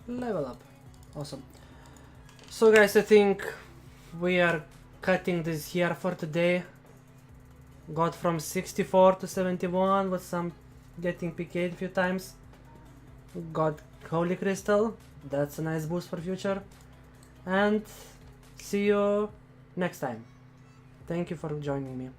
Level up. Awesome. So guys, I think we are cutting this here for today. Got from 64 to 71 with some getting PK'd a few times. Got Holy Crystal. That's a nice boost for future. And see you next time. Thank you for joining me.